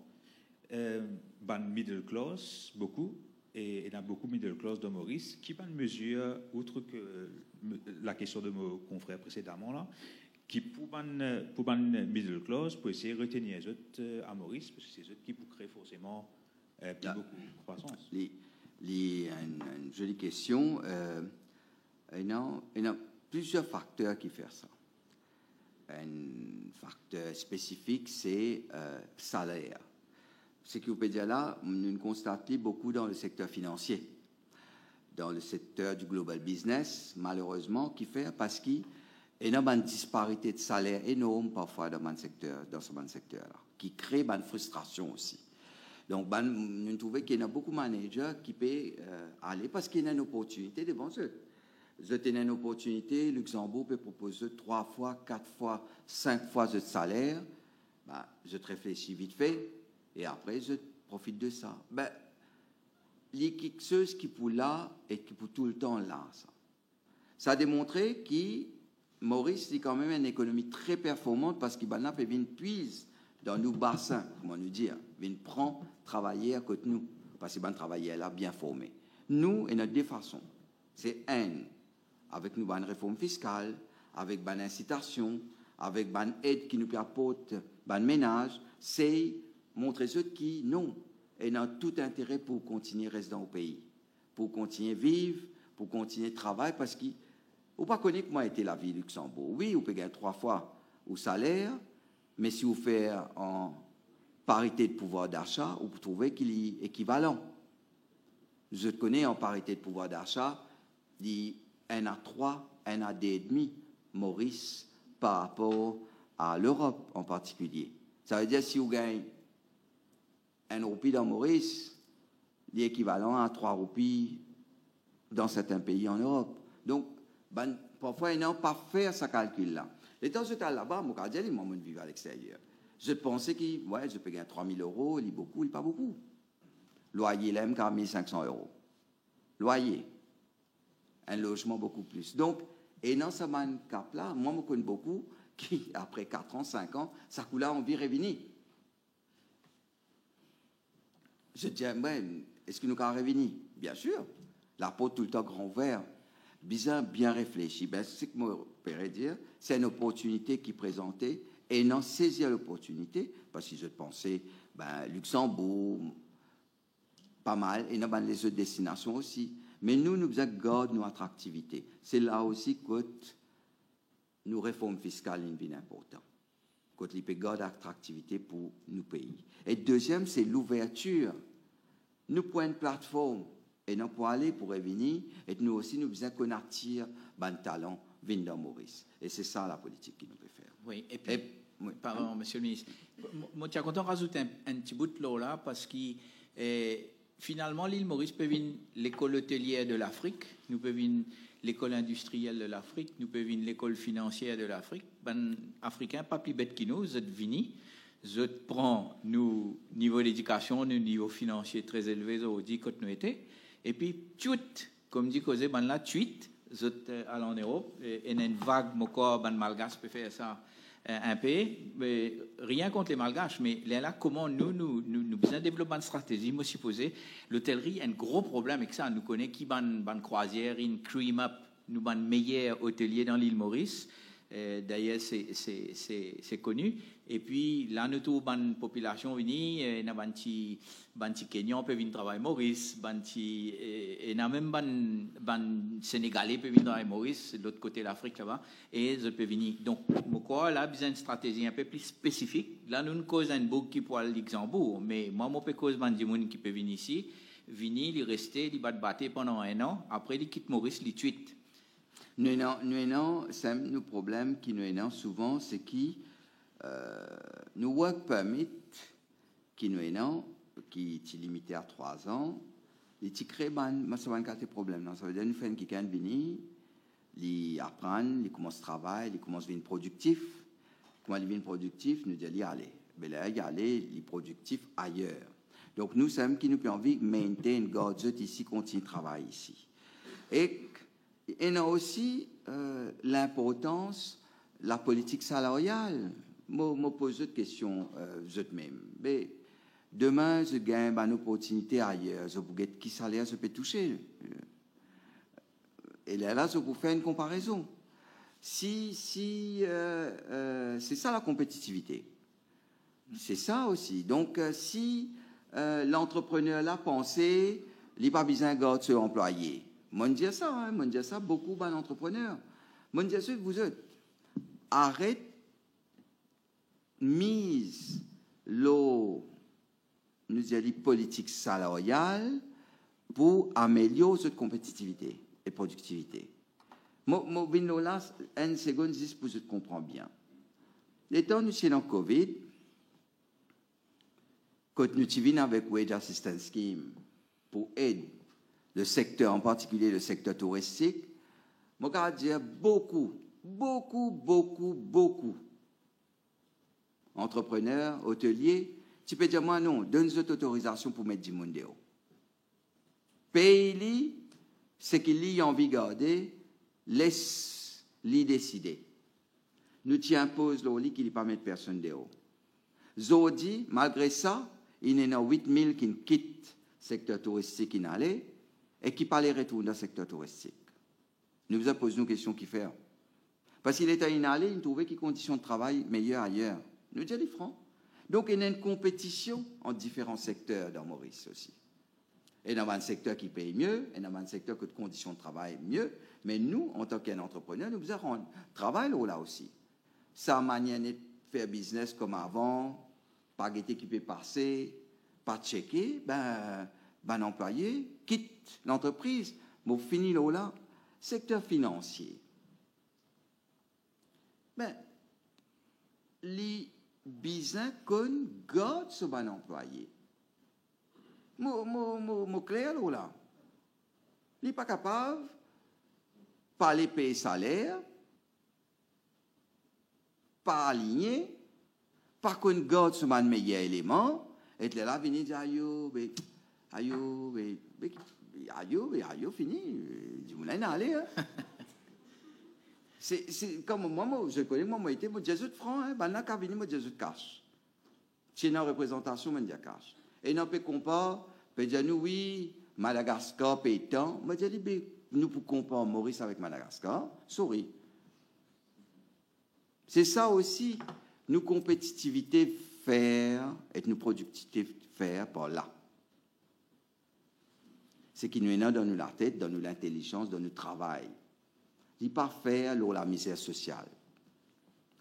[SPEAKER 6] ban middle class beaucoup et il y a beaucoup de middle class de Maurice qui prennent mesure, outre que la question de mon confrère précédemment là, qui pour middle class pour essayer de retenir les autres à Maurice, parce que c'est eux qui pour créer forcément plus beaucoup de croissance.
[SPEAKER 2] Une jolie question. Il y a plusieurs facteurs qui font ça. Un facteur spécifique, c'est salaire. Ce qui vous peut dire là, nous constatons beaucoup dans le secteur financier, dans le secteur du global business, malheureusement, qui fait parce qu'il y a une disparité de salaire énorme parfois dans ce secteur-là, qui crée une frustration aussi. Donc, nous trouvons qu'il y a beaucoup de managers qui peuvent aller parce qu'il y a une opportunité devant eux. Vous avez une opportunité, Luxembourg peut proposer 3 fois, 4 fois, 5 fois de salaire. Je te réfléchis vite fait et après, je profite de ça. Il y a quelque chose qui pour là et qui pour tout le temps là. Ça a démontré que Maurice est quand même une économie très performante parce qu'il a fait une puise dans nos bassins, comment nous dire, il prend travailler à côté de nous parce qu'il va travailler là bien formé. Nous, et notre deux façons, c'est avec nous une réforme fiscale, avec une incitation, avec une aide qui nous apporte un ménage, c'est montrer ceux qui, non, et ont tout intérêt pour continuer à rester dans le pays, pour continuer à vivre, pour continuer à travailler, parce qu'il ne faut pas connaître comment était la vie de Luxembourg. Oui, vous pouvez gagner 3 fois au salaire, mais si vous faites en parité de pouvoir d'achat, vous trouvez qu'il est équivalent. Je connais en parité de pouvoir d'achat, il 1 à 3, 1 à 2,5 Maurice par rapport à l'Europe en particulier. Ça veut dire si vous gagnez 1 roupie dans Maurice, il est équivalent à 3 roupies dans certains pays en Europe. Donc, parfois, ils n'ont pas fait ce calcul-là. Les temps où j'étais là-bas, mon gardien, ils m'ont vivre à l'extérieur. Je pensais que je peux gagner 3 000 euros, il est beaucoup, il n'est pas beaucoup. Loyer, il aime qu'à 1 500 euros. Loyer. Un logement beaucoup plus. Donc, et dans ce cap-là, moi, je connais beaucoup qui, après 4 ans, 5 ans, ça coule là, on vit revenir. Je dis, est-ce que nous allons revenir? Bien sûr. La porte tout le temps grand ouvert. Bien réfléchi. Ce que je pourrais dire, c'est une opportunité qui présentait et non saisir l'opportunité, parce que je pensais, Luxembourg, pas mal, et dans les autres destinations aussi. Mais nous gardons notre attractivité. C'est là aussi que nos réformes fiscales sont bien importantes. Quand nous gardons l'attractivité pour nos pays. Et deuxième, c'est l'ouverture. Nous prenons une plateforme et nous pour aller pour revenir. Et nous aussi, nous besoin qu'on attire des talents venant dans Maurice. Et c'est ça la politique qui nous peut faire.
[SPEAKER 1] Oui, et puis, pardon, monsieur le ministre. Moi, je suis content de rajouter un petit bout de l'eau là, parce que finalement, l'île Maurice peut venir l'école hôtelière de l'Afrique, nous peut venir l'école industrielle de l'Afrique, nous peut venir l'école financière de l'Afrique. Africains, pas plus bêtes que nous, vous êtes venus, vous prend nous niveau d'éducation, nous niveau financier très élevé, au dit que nous étions, et puis tout, comme dit Cosé, là, tout, vous êtes allés en Europe, et une vague, mon corps, malgache peut faire ça. Un pays, mais rien contre les Malgaches, mais là, comment nous besoin développer une stratégie. Moi, supposé, l'hôtellerie a un gros problème avec ça. Nous connaissons qui ban croisière, une cream up, nous ban meilleur hôtelier dans l'île Maurice. D'ailleurs, c'est connu. Et puis, là, nous avons une population venue, il y a des Kenyans qui viennent travailler à Maurice, et il y a même des Sénégalais qui viennent travailler à Maurice, de l'autre côté de l'Afrique là-bas, et ils peuvent venir. Donc, moi, là, besoin d'une stratégie un peu plus spécifique. Là, nous causons un bug qui pourrait aller au Luxembourg, mais moi, je peux causer des gens qui peuvent venir ici, venir, ils restent, ils battent pendant 1 an, après, ils quittent Maurice, ils tuent.
[SPEAKER 2] Nous avons un problème qui nous avons souvent, c'est que nous work permit qui nous avons, qui est limité à 3 ans, il crée un problème. Ça veut dire que nous qui viennent venir, ils apprennent, ils commencent à travailler, ils commencent à devenir productifs. Comment ils deviennent productifs, nous disons, allez, mais là, il aller, ils productifs ailleurs. Donc nous sommes qui nous avons envie de maintenir une garde ici, continuer de travailler ici. Et il y a aussi l'importance de la politique salariale. Je pose une question, vous-même. Mais Demain, je gagne une opportunité ailleurs. Je peux get qui salaire je peux toucher. Et là, je peux faire une comparaison. C'est ça la compétitivité. C'est ça aussi. Donc, si l'entrepreneur l'a pensé, il n'a pas besoin de garder ses employés. Moi, je dis ça, hein, moi, je dis ça beaucoup d'entrepreneurs. Moi, je dis ça, vous êtes, arrête, mise l'eau, nous disons, politique salariale pour améliorer cette compétitivité et productivité. Moi, là, une seconde, juste pour que je comprends bien. Les temps, nous sommes en COVID, quand nous sommes avec Wage Assistance Scheme pour aider le secteur, en particulier le secteur touristique, je vais dire beaucoup entrepreneurs, hôteliers, tu peux dire, moi non, donne cette autorisation pour mettre du monde dehors. Paye-lui, ce qu'il a envie de garder, laisse-lui décider. Nous t'y impose l'oli qu'il ne pas mettre personne dehors. Zodi, malgré ça, il y en a 8000 qui quittent le secteur touristique qui n'allait et qui pas les retourner dans le secteur touristique. Nous vous posons une question qui fait. Parce qu'il était inhalé, il trouvait qu'il y a des conditions de travail meilleures ailleurs. Nous disons les francs. Donc, il y a une compétition entre différents secteurs dans Maurice aussi. Et dans un secteur qui paye mieux, et dans un secteur qui a des conditions de travail mieux. Mais nous, en tant qu'entrepreneurs, nous faisons un travail là aussi. Sa manière de faire business comme avant, pas guetter qui peut passer, pas checker, ben employé quitte l'entreprise. Bon, fini là. Secteur financier. Ben, les business qu'on garde ce bon employé. Mon clair là. Il n'est pas capable pas les payer salaire, pas aligné, par contre garde ce bon meilleur élément, et là venir dire ayo, fini, du moulin aller. C'est comme moi, je connais, moi, j'étais mon Jésus de franc, hein, ben là, quand venu, mon Jésus de cash. C'est une représentation, mon cash. Et non, peut comparer, peut dire, nous, oui, Madagascar, paye tant. Moi, je dis, nous, pour comparer Maurice avec Madagascar, sorry. C'est ça aussi, nous, compétitivité faire, et nous, productivité faire par là. C'est qui nous est dans nous la tête, dans nous l'intelligence, dans nous travail. Il pas faire la misère sociale.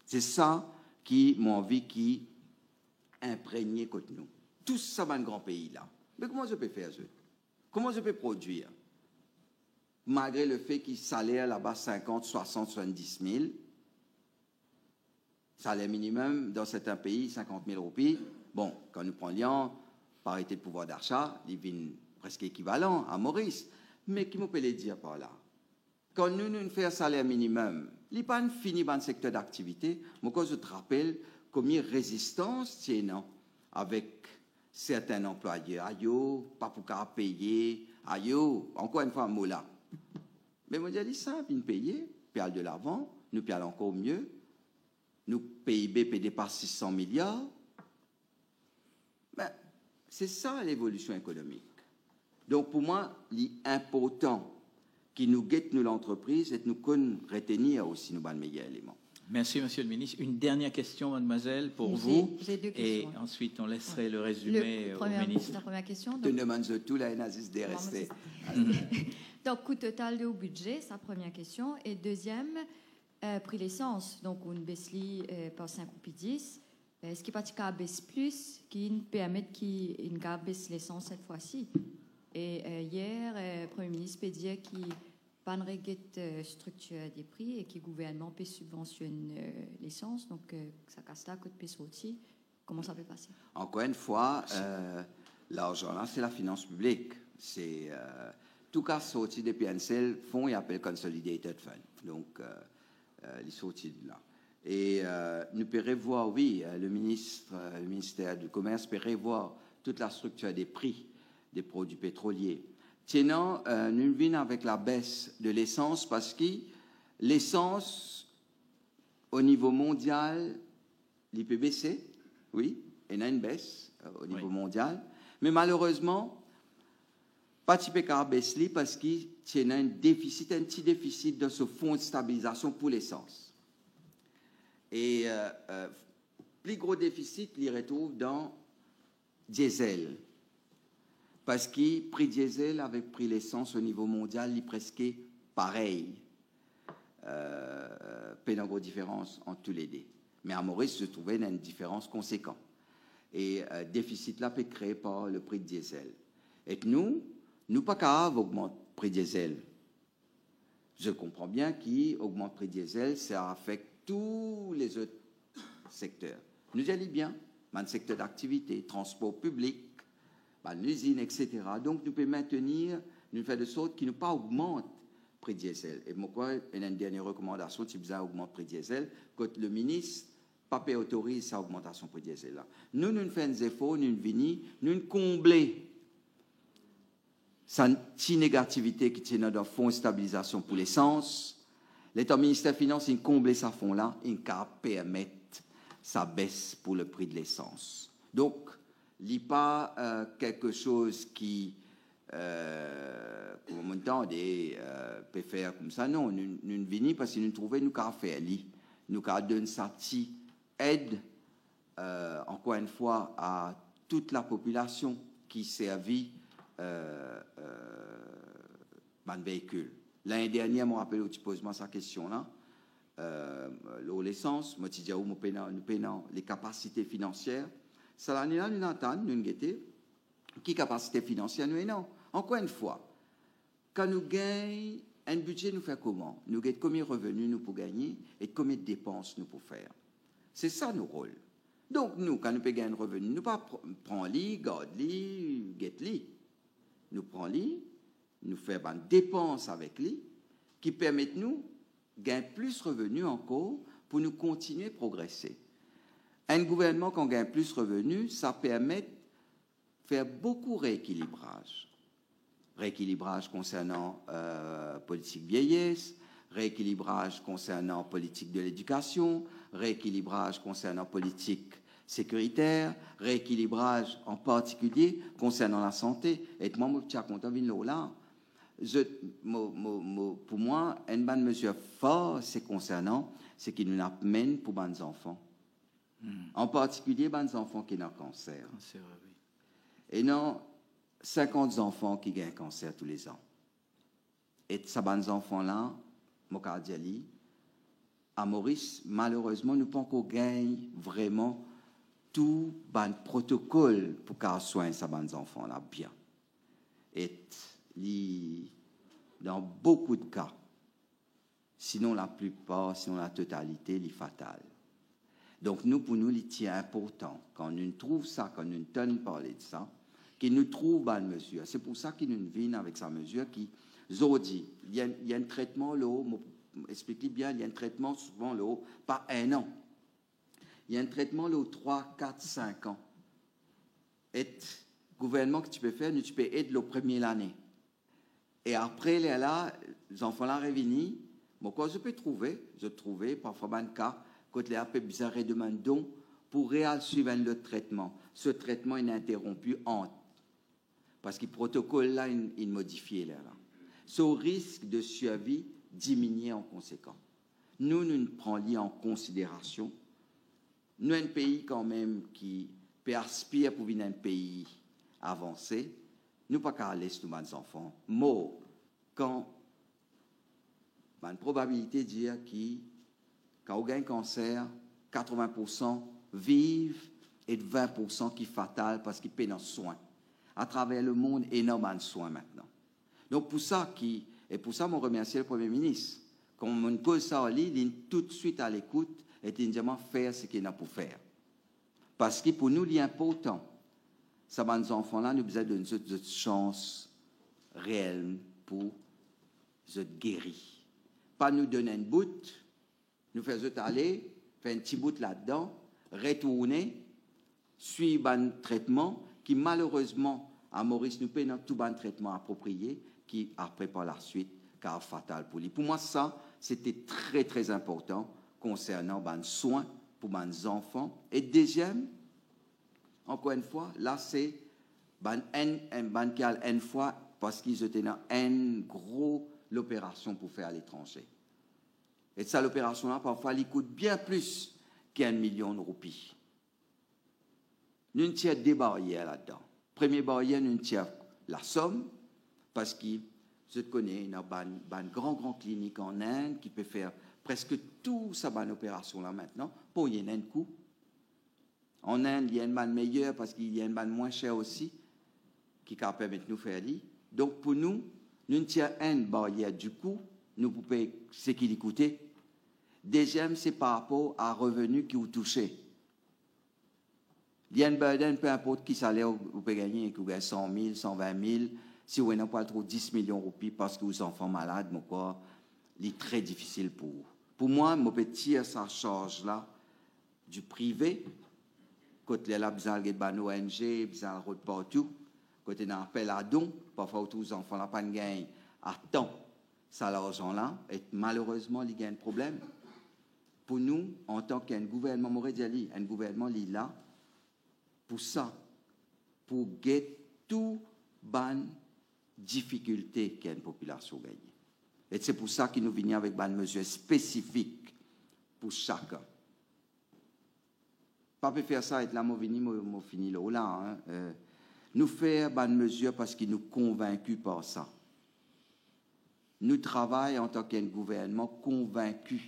[SPEAKER 2] C'est ça qui m'a envie qui imprégné contre nous. Tout ça dans un grand pays là. Mais comment je peux faire ça? Comment je peux produire? Malgré le fait qu'il salaire là-bas 50, 60, 70 000, salaire minimum dans certains pays 50 000 roupies. Bon, quand nous prenions parité de pouvoir d'achat, il vient presque équivalent à Maurice. Mais qui peut le dire par là? Quand nous faisons un salaire minimum, il n'est pas fini dans le secteur d'activité, mais quand je te rappelle combien de résistance tient avec certains employeurs. Ayo, pas pour payer, ayo, encore une fois, un mot là. Mais moi, je dis simple, nous payons, puis aller de l'avant, nous payons encore mieux. Nous, PIB peut dépasser 600 milliards. Ben, c'est ça l'évolution économique. Donc, pour moi, l'important qui nous guette, nous, l'entreprise, et nous retenir aussi nos meilleurs éléments.
[SPEAKER 1] Merci, Monsieur le Ministre. Une dernière question, mademoiselle, pour vous.
[SPEAKER 5] J'ai deux questions.
[SPEAKER 1] Et ensuite, on laisserait le résumé au ministre.
[SPEAKER 5] La première question.
[SPEAKER 2] Tu demandes tout, là, Nazis, de rester.
[SPEAKER 5] Donc, coût total de au budget, sa première question. Et deuxième, prix l'essence. Donc, on baisse par 5 ou 10. Est-ce qu'il n'y a pas de baisse plus qui permet qu'il baisse l'essence cette fois-ci? Et hier, le Premier ministre peut dire qu'il pas de structure des prix et que le gouvernement peut subventionner l'essence. Donc, ça casse là, coûte plus aussi. Comment ça peut passer?
[SPEAKER 2] Encore une fois, l'argent là, c'est la finance publique. C'est tout cas sorti des PNCL, fonds et appelle Consolidated Fund. Donc, les sorties de là. Et nous pourrions revoir, oui, le ministère du Commerce peut revoir toute la structure des prix des produits pétroliers. Sinon, nous venons avec la baisse de l'essence parce que l'essence, au niveau mondial, il peut baisser, oui, il y a une baisse au niveau mondial, mais malheureusement, pas typé qu'à baisse parce qu'il y a un petit déficit de ce fonds de stabilisation pour l'essence. Et plus gros déficit, il retrouve dans diesel. Parce que prix diesel avec prix l'essence au niveau mondial, il est presque pareil. Pas une grosse différence entre tous les deux. Mais à Maurice, se trouvait une différence conséquente. Et déficit là peut créé par le prix de diesel. Et nous pas qu'à augmenter le prix diesel. Je comprends bien qu'augmente le prix diesel, ça affecte tous les autres secteurs. Nous allons bien, dans le secteur d'activité, transport public, l'usine, etc. Donc, nous pouvons maintenir, nous faire de sorte qu'il ne pas augmente le prix diesel. Et pourquoi, il y a une dernière recommandation, si vous augmente le prix diesel, quand le ministre pas autorise cette augmentation du prix diesel là. Nous faisons des efforts, nous venons combler cette négativité qui tient dans le fonds de stabilisation pour l'essence. L'État ministère des Finances, il comble ce fonds-là, il permet sa baisse pour le prix de l'essence. Donc, il n'y a pas quelque chose qui, pour mon temps, peut faire comme ça. Non, nous venons parce que nous trouvons nous avons fait nous avons donné cette aide, encore une fois, à toute la population qui servit le véhicule. L'année dernière, je me rappelle où tu poses cette question-là. L'essence, moi, tu dis, nous payons les capacités financières. Ça, l'année-là, nous entendons, nous guettons, qui capacité financière nous avons. Encore une fois, quand nous gagnons un budget, nous faisons comment? Nous gagnons combien de revenus nous pour gagner et combien de dépenses nous pour faire. C'est ça nos rôles. Donc, nous, quand nous payons un revenu, nous ne pas prendre li, garde li, guette li. Nous prenons li, nous faisons des dépenses avec li, qui permettent nous de gagner plus de revenus encore pour nous continuer à progresser. Un gouvernement qui gagne plus de revenus, ça permet de faire beaucoup de rééquilibrage. Rééquilibrage concernant politique vieillesse, rééquilibrage concernant politique de l'éducation, rééquilibrage concernant politique sécuritaire, rééquilibrage en particulier concernant la santé. Et moi, je suis content de là. Pour moi, une bonne mesure forte, c'est concernant ce qui nous amène pour les enfants. En particulier, les enfants qui ont un cancer.
[SPEAKER 1] Oui.
[SPEAKER 2] Et non, 50 enfants qui gagnent un cancer tous les ans. Et ces enfants-là, Mokadiali, à Maurice, malheureusement, nous ne pouvons pas gagner vraiment tout le protocole pour qu'on soigne ces enfants-là bien. Et dans beaucoup de cas, sinon la plupart, sinon la totalité, il est fatal. Donc, pour nous, il est important, quand nous trouvons ça, quand nous tenons parler de ça, qu'il nous trouve une mesure. C'est pour ça qu'il nous vient avec sa mesure qui, dit, il y a un traitement, expliquez bien, il y a un traitement souvent, pas 1 an. Il y a un traitement, 3, 4, 5 ans. Et le gouvernement que tu peux faire, tu peux aider le premier l'année. Et après, là, les enfants là reviennent. Bon, quoi, je trouve parfois un cas, quand les AP bizarres demandent pour suivre le traitement. Ce traitement est interrompu parce que le protocole là, il modifié là. Ce risque de survie diminue en conséquence. Nous prenons en considération. Nous, un pays quand même qui peut aspirer pour venir un pays avancé, nous pas qu'à laisser tous nos enfants morts quand une probabilité de dire quand on gagne un cancer, 80% vivent et 20% qui fatal parce qu'ils paient nos soins. À travers le monde, énormément de soins maintenant. Donc pour ça, je remercie le Premier ministre. Quand on cause ça, il est tout de suite à l'écoute et il dit faire ce qu'il a pour faire. Parce que pour nous, il est important. Ces enfants-là, nous avons besoin d'une chance réelle pour se guérir. Pas nous donner un bout, nous faisons aller, faire un petit bout là-dedans, retourner, suivre un traitement qui, malheureusement, à Maurice, nous payons tout un traitement approprié qui, après, par la suite, car fatal pour lui. Pour moi, ça, c'était très, très important concernant les soins pour les enfants. Et deuxième, encore une fois, là, c'est ban qui a N fois parce qu'ils étaient dans N gros l'opération pour faire à l'étranger. Et ça, l'opération-là, parfois, elle coûte bien plus qu'1 million de roupies. Nous tirons des barrières là-dedans. Première barrière, nous tirons la somme, parce que je connais une grande clinique en Inde qui peut faire presque tout ça, bonne opération-là maintenant, pour y avoir un coût. En Inde, il y a une banne meilleure parce qu'il y a une banne moins chère aussi, qui permet de nous faire lire. Donc, pour nous, nous tirons une barrière du coût, nous pouvons payer ce qu'il coûtait. Deuxième, c'est par rapport à revenus qui vous touchez. Il y a une burden, peu importe qui salaire vous pouvez gagner, que vous gagnez 100 000, 120 000, si vous n'avez pas trop 10 millions de roupies parce que vous êtes enfant malade, c'est très difficile pour vous. Pour moi, je peux tirer sa charge-là du privé, quand il y a besoin de ONG, besoin de partout, quand il y a un appel à don, parfois tous les enfants n'ont pas de gain à temps, ça l'argent-là, et malheureusement, il y a un problème. Pour nous, en tant qu'un gouvernement, un gouvernement là, pour ça, pour guetter tout ban difficulté qu'il y a une population gagne. Et c'est pour ça que nous venons avec des mesures spécifiques pour chacun. Pas peut faire ça, et là, moi, fini là. Nous faire des mesures parce qu'ils nous convaincus par ça. Nous travaillons en tant qu'un gouvernement convaincus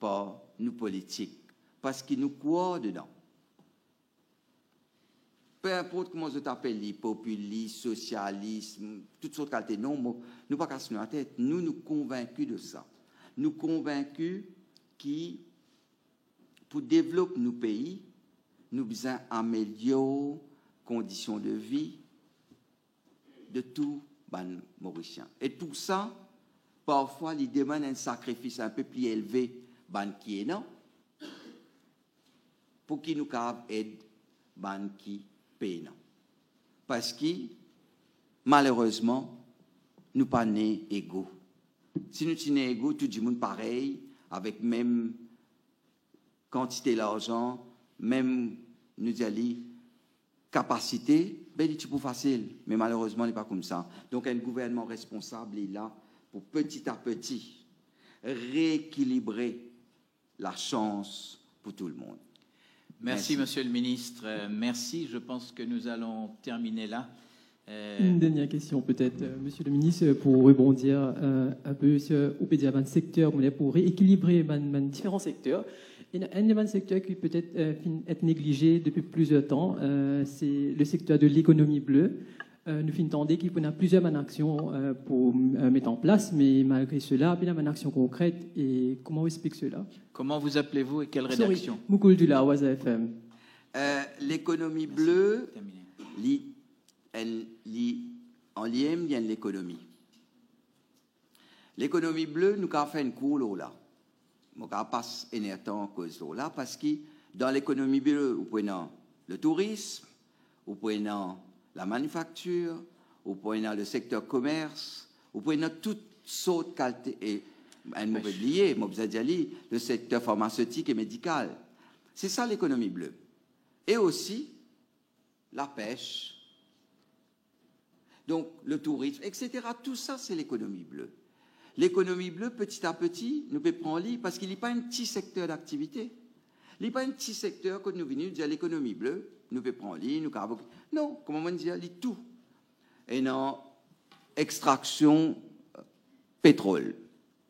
[SPEAKER 2] par nous politiques, parce qu'ils nous croient dedans. Peu importe comment je t'appelle, les populistes, socialisme, toutes sortes de qualités, non, nous ne pas casser la tête. Nous convaincus de ça. Nous convaincus que pour développer nos pays, nous devons améliorer les conditions de vie de tous les Mauriciens. Et pour ça, parfois, ils demandent un sacrifice un peu plus élevé qui est non, pour qu'ils nous aident qui payent non. Parce que, malheureusement, nous ne sommes pas nés égaux. Si nous sommes nés égaux, tout le monde pareil, avec même quantité d'argent, même, nous allons, capacité, ben, c'est plus facile. Mais malheureusement, ce n'est pas comme ça. Donc, un gouvernement responsable est là pour petit à petit rééquilibrer la chance pour tout le monde.
[SPEAKER 1] Merci, Monsieur le ministre. Merci. Je pense que nous allons terminer là.
[SPEAKER 11] Une dernière question peut-être, Monsieur le ministre, pour rebondir un peu sur le secteur, pour rééquilibrer les différents secteurs. Il y a un secteur qui peut être négligé depuis plusieurs temps, c'est le secteur de l'économie bleue. Nous entendons qu'il y a plusieurs actions pour mettre en place, mais malgré cela, il y a une action concrète. Et comment on explique cela?
[SPEAKER 1] Comment vous appelez-vous et quelle rédaction?
[SPEAKER 11] Moukoul Dula, Waza FM.
[SPEAKER 2] L'économie bleue, en lien, il y a l'économie. L'économie bleue, nous avons fait une cour là. Nous avons passé un temps en cause là, parce que dans l'économie bleue, vous prenez le tourisme, vous prenez la manufacture, vous prenez le secteur commerce, vous prenez toutes sortes de qualités, et un mauvais lié, le secteur pharmaceutique et médical. C'est ça l'économie bleue. Et aussi la pêche, donc le tourisme, etc. Tout ça, c'est l'économie bleue. L'économie bleue, petit à petit, nous peut prendre lit parce qu'il n'y a pas un petit secteur d'activité. Il n'y a pas un petit secteur que nous venons dire l'économie bleue. Nous pouvons prendre lit, nous pouvons... Non, comment on dit, lit tout. Et non, extraction pétrole.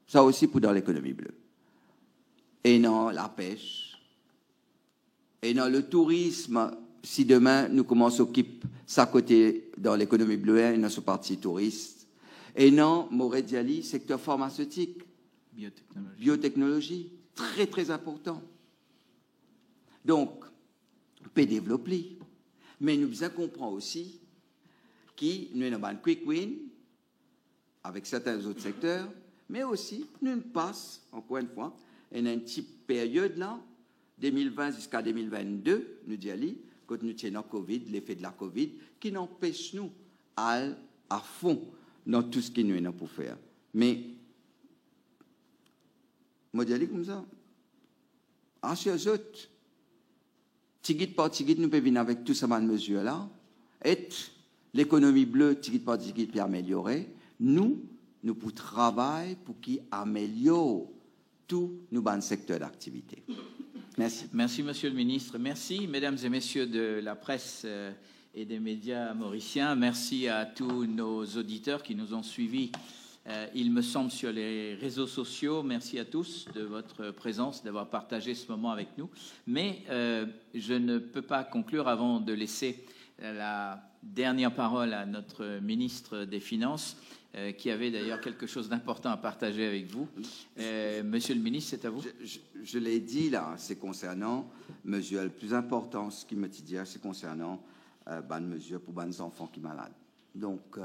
[SPEAKER 2] Ça aussi pour dans l'économie bleue. Et non, la pêche. Et non, le tourisme. Si demain, nous commençons à occuper ça côté dans l'économie bleue, et dans ce parti touriste. Et non, Morediali, secteur pharmaceutique. Biotechnologie. Très, très important. Donc, on peut développer. Mais nous devons comprendre aussi qu'il y a un quick win avec certains autres secteurs, mais aussi, nous passons, encore une fois, une petite période là, 2020 jusqu'à 2022, nous disons, quand nous tenons Covid, l'effet de la Covid, qui n'empêche nous à fond dans tout ce que nous avons pour faire. Mais, moi, je dis comme ça, chez eux autres, tigit par tigit, nous pouvons venir avec tout ça, de mesures-là, et l'économie bleue, tigit par tigit, puis améliorer. Nous pour travailler pour qu'il améliore tous nos secteurs d'activité. Merci.
[SPEAKER 1] Merci, Monsieur le Ministre. Merci, Mesdames et Messieurs de la presse et des médias mauriciens. Merci à tous nos auditeurs qui nous ont suivis, il me semble, sur les réseaux sociaux. Merci à tous de votre présence, d'avoir partagé ce moment avec nous. Mais je ne peux pas conclure avant de laisser la dernière parole à notre ministre des Finances, qui avait d'ailleurs quelque chose d'important à partager avec vous. Monsieur le ministre, c'est à vous.
[SPEAKER 2] Je l'ai dit là, c'est concernant mesure le plus important, ce qui me dit, c'est concernant mesure pour les enfants qui sont malades. Donc,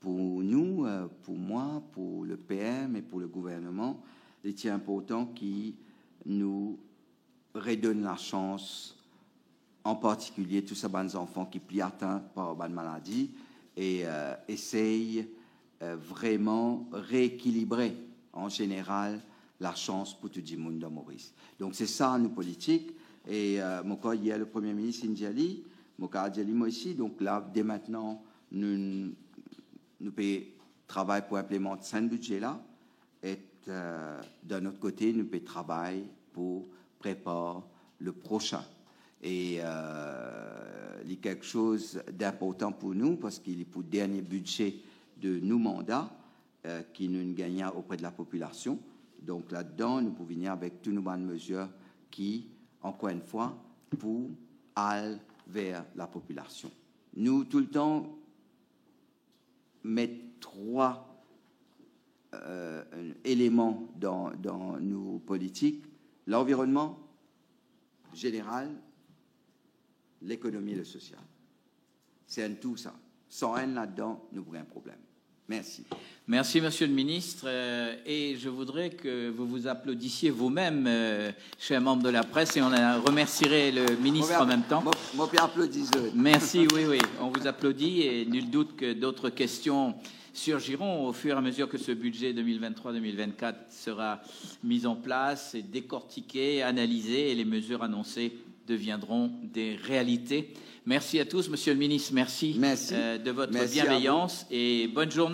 [SPEAKER 2] pour nous, pour moi, pour le PM et pour le gouvernement, il est important qui nous redonne la chance, en particulier tous ces enfants qui sont atteints par une maladie, et essayent vraiment rééquilibrer en général la chance pour tout le monde dans Maurice. Donc c'est ça nos politiques. Et il y a le Premier ministre Indiali, moi aussi. Donc là, dès maintenant, nous pouvons travailler pour implémenter ce budget-là. Et d'un autre côté, nous pouvons travailler pour préparer le prochain. Et il y a quelque chose d'important pour nous parce qu'il est pour le dernier budget de nos mandats qui nous gagnent auprès de la population. Donc là-dedans, nous pouvons venir avec toutes nos bonnes mesures qui, encore une fois, pour aller vers la population. Nous, tout le temps, mettons 3 éléments dans nos politiques. L'environnement général, l'économie et le social. C'est un tout ça. Sans un là-dedans, nous aurons un problème. Merci.
[SPEAKER 1] Merci, Monsieur le Ministre. Et je voudrais que vous vous applaudissiez vous-même, chers membres de la presse, et on remercierait le ministre en même temps.
[SPEAKER 2] Moi, applaudissez.
[SPEAKER 1] Merci, oui. On vous applaudit et nul doute que d'autres questions surgiront au fur et à mesure que ce budget 2023-2024 sera mis en place et décortiqué, analysé, et les mesures annoncées deviendront des réalités. Merci à tous, Monsieur le Ministre. Merci. De votre bienveillance et bonne journée.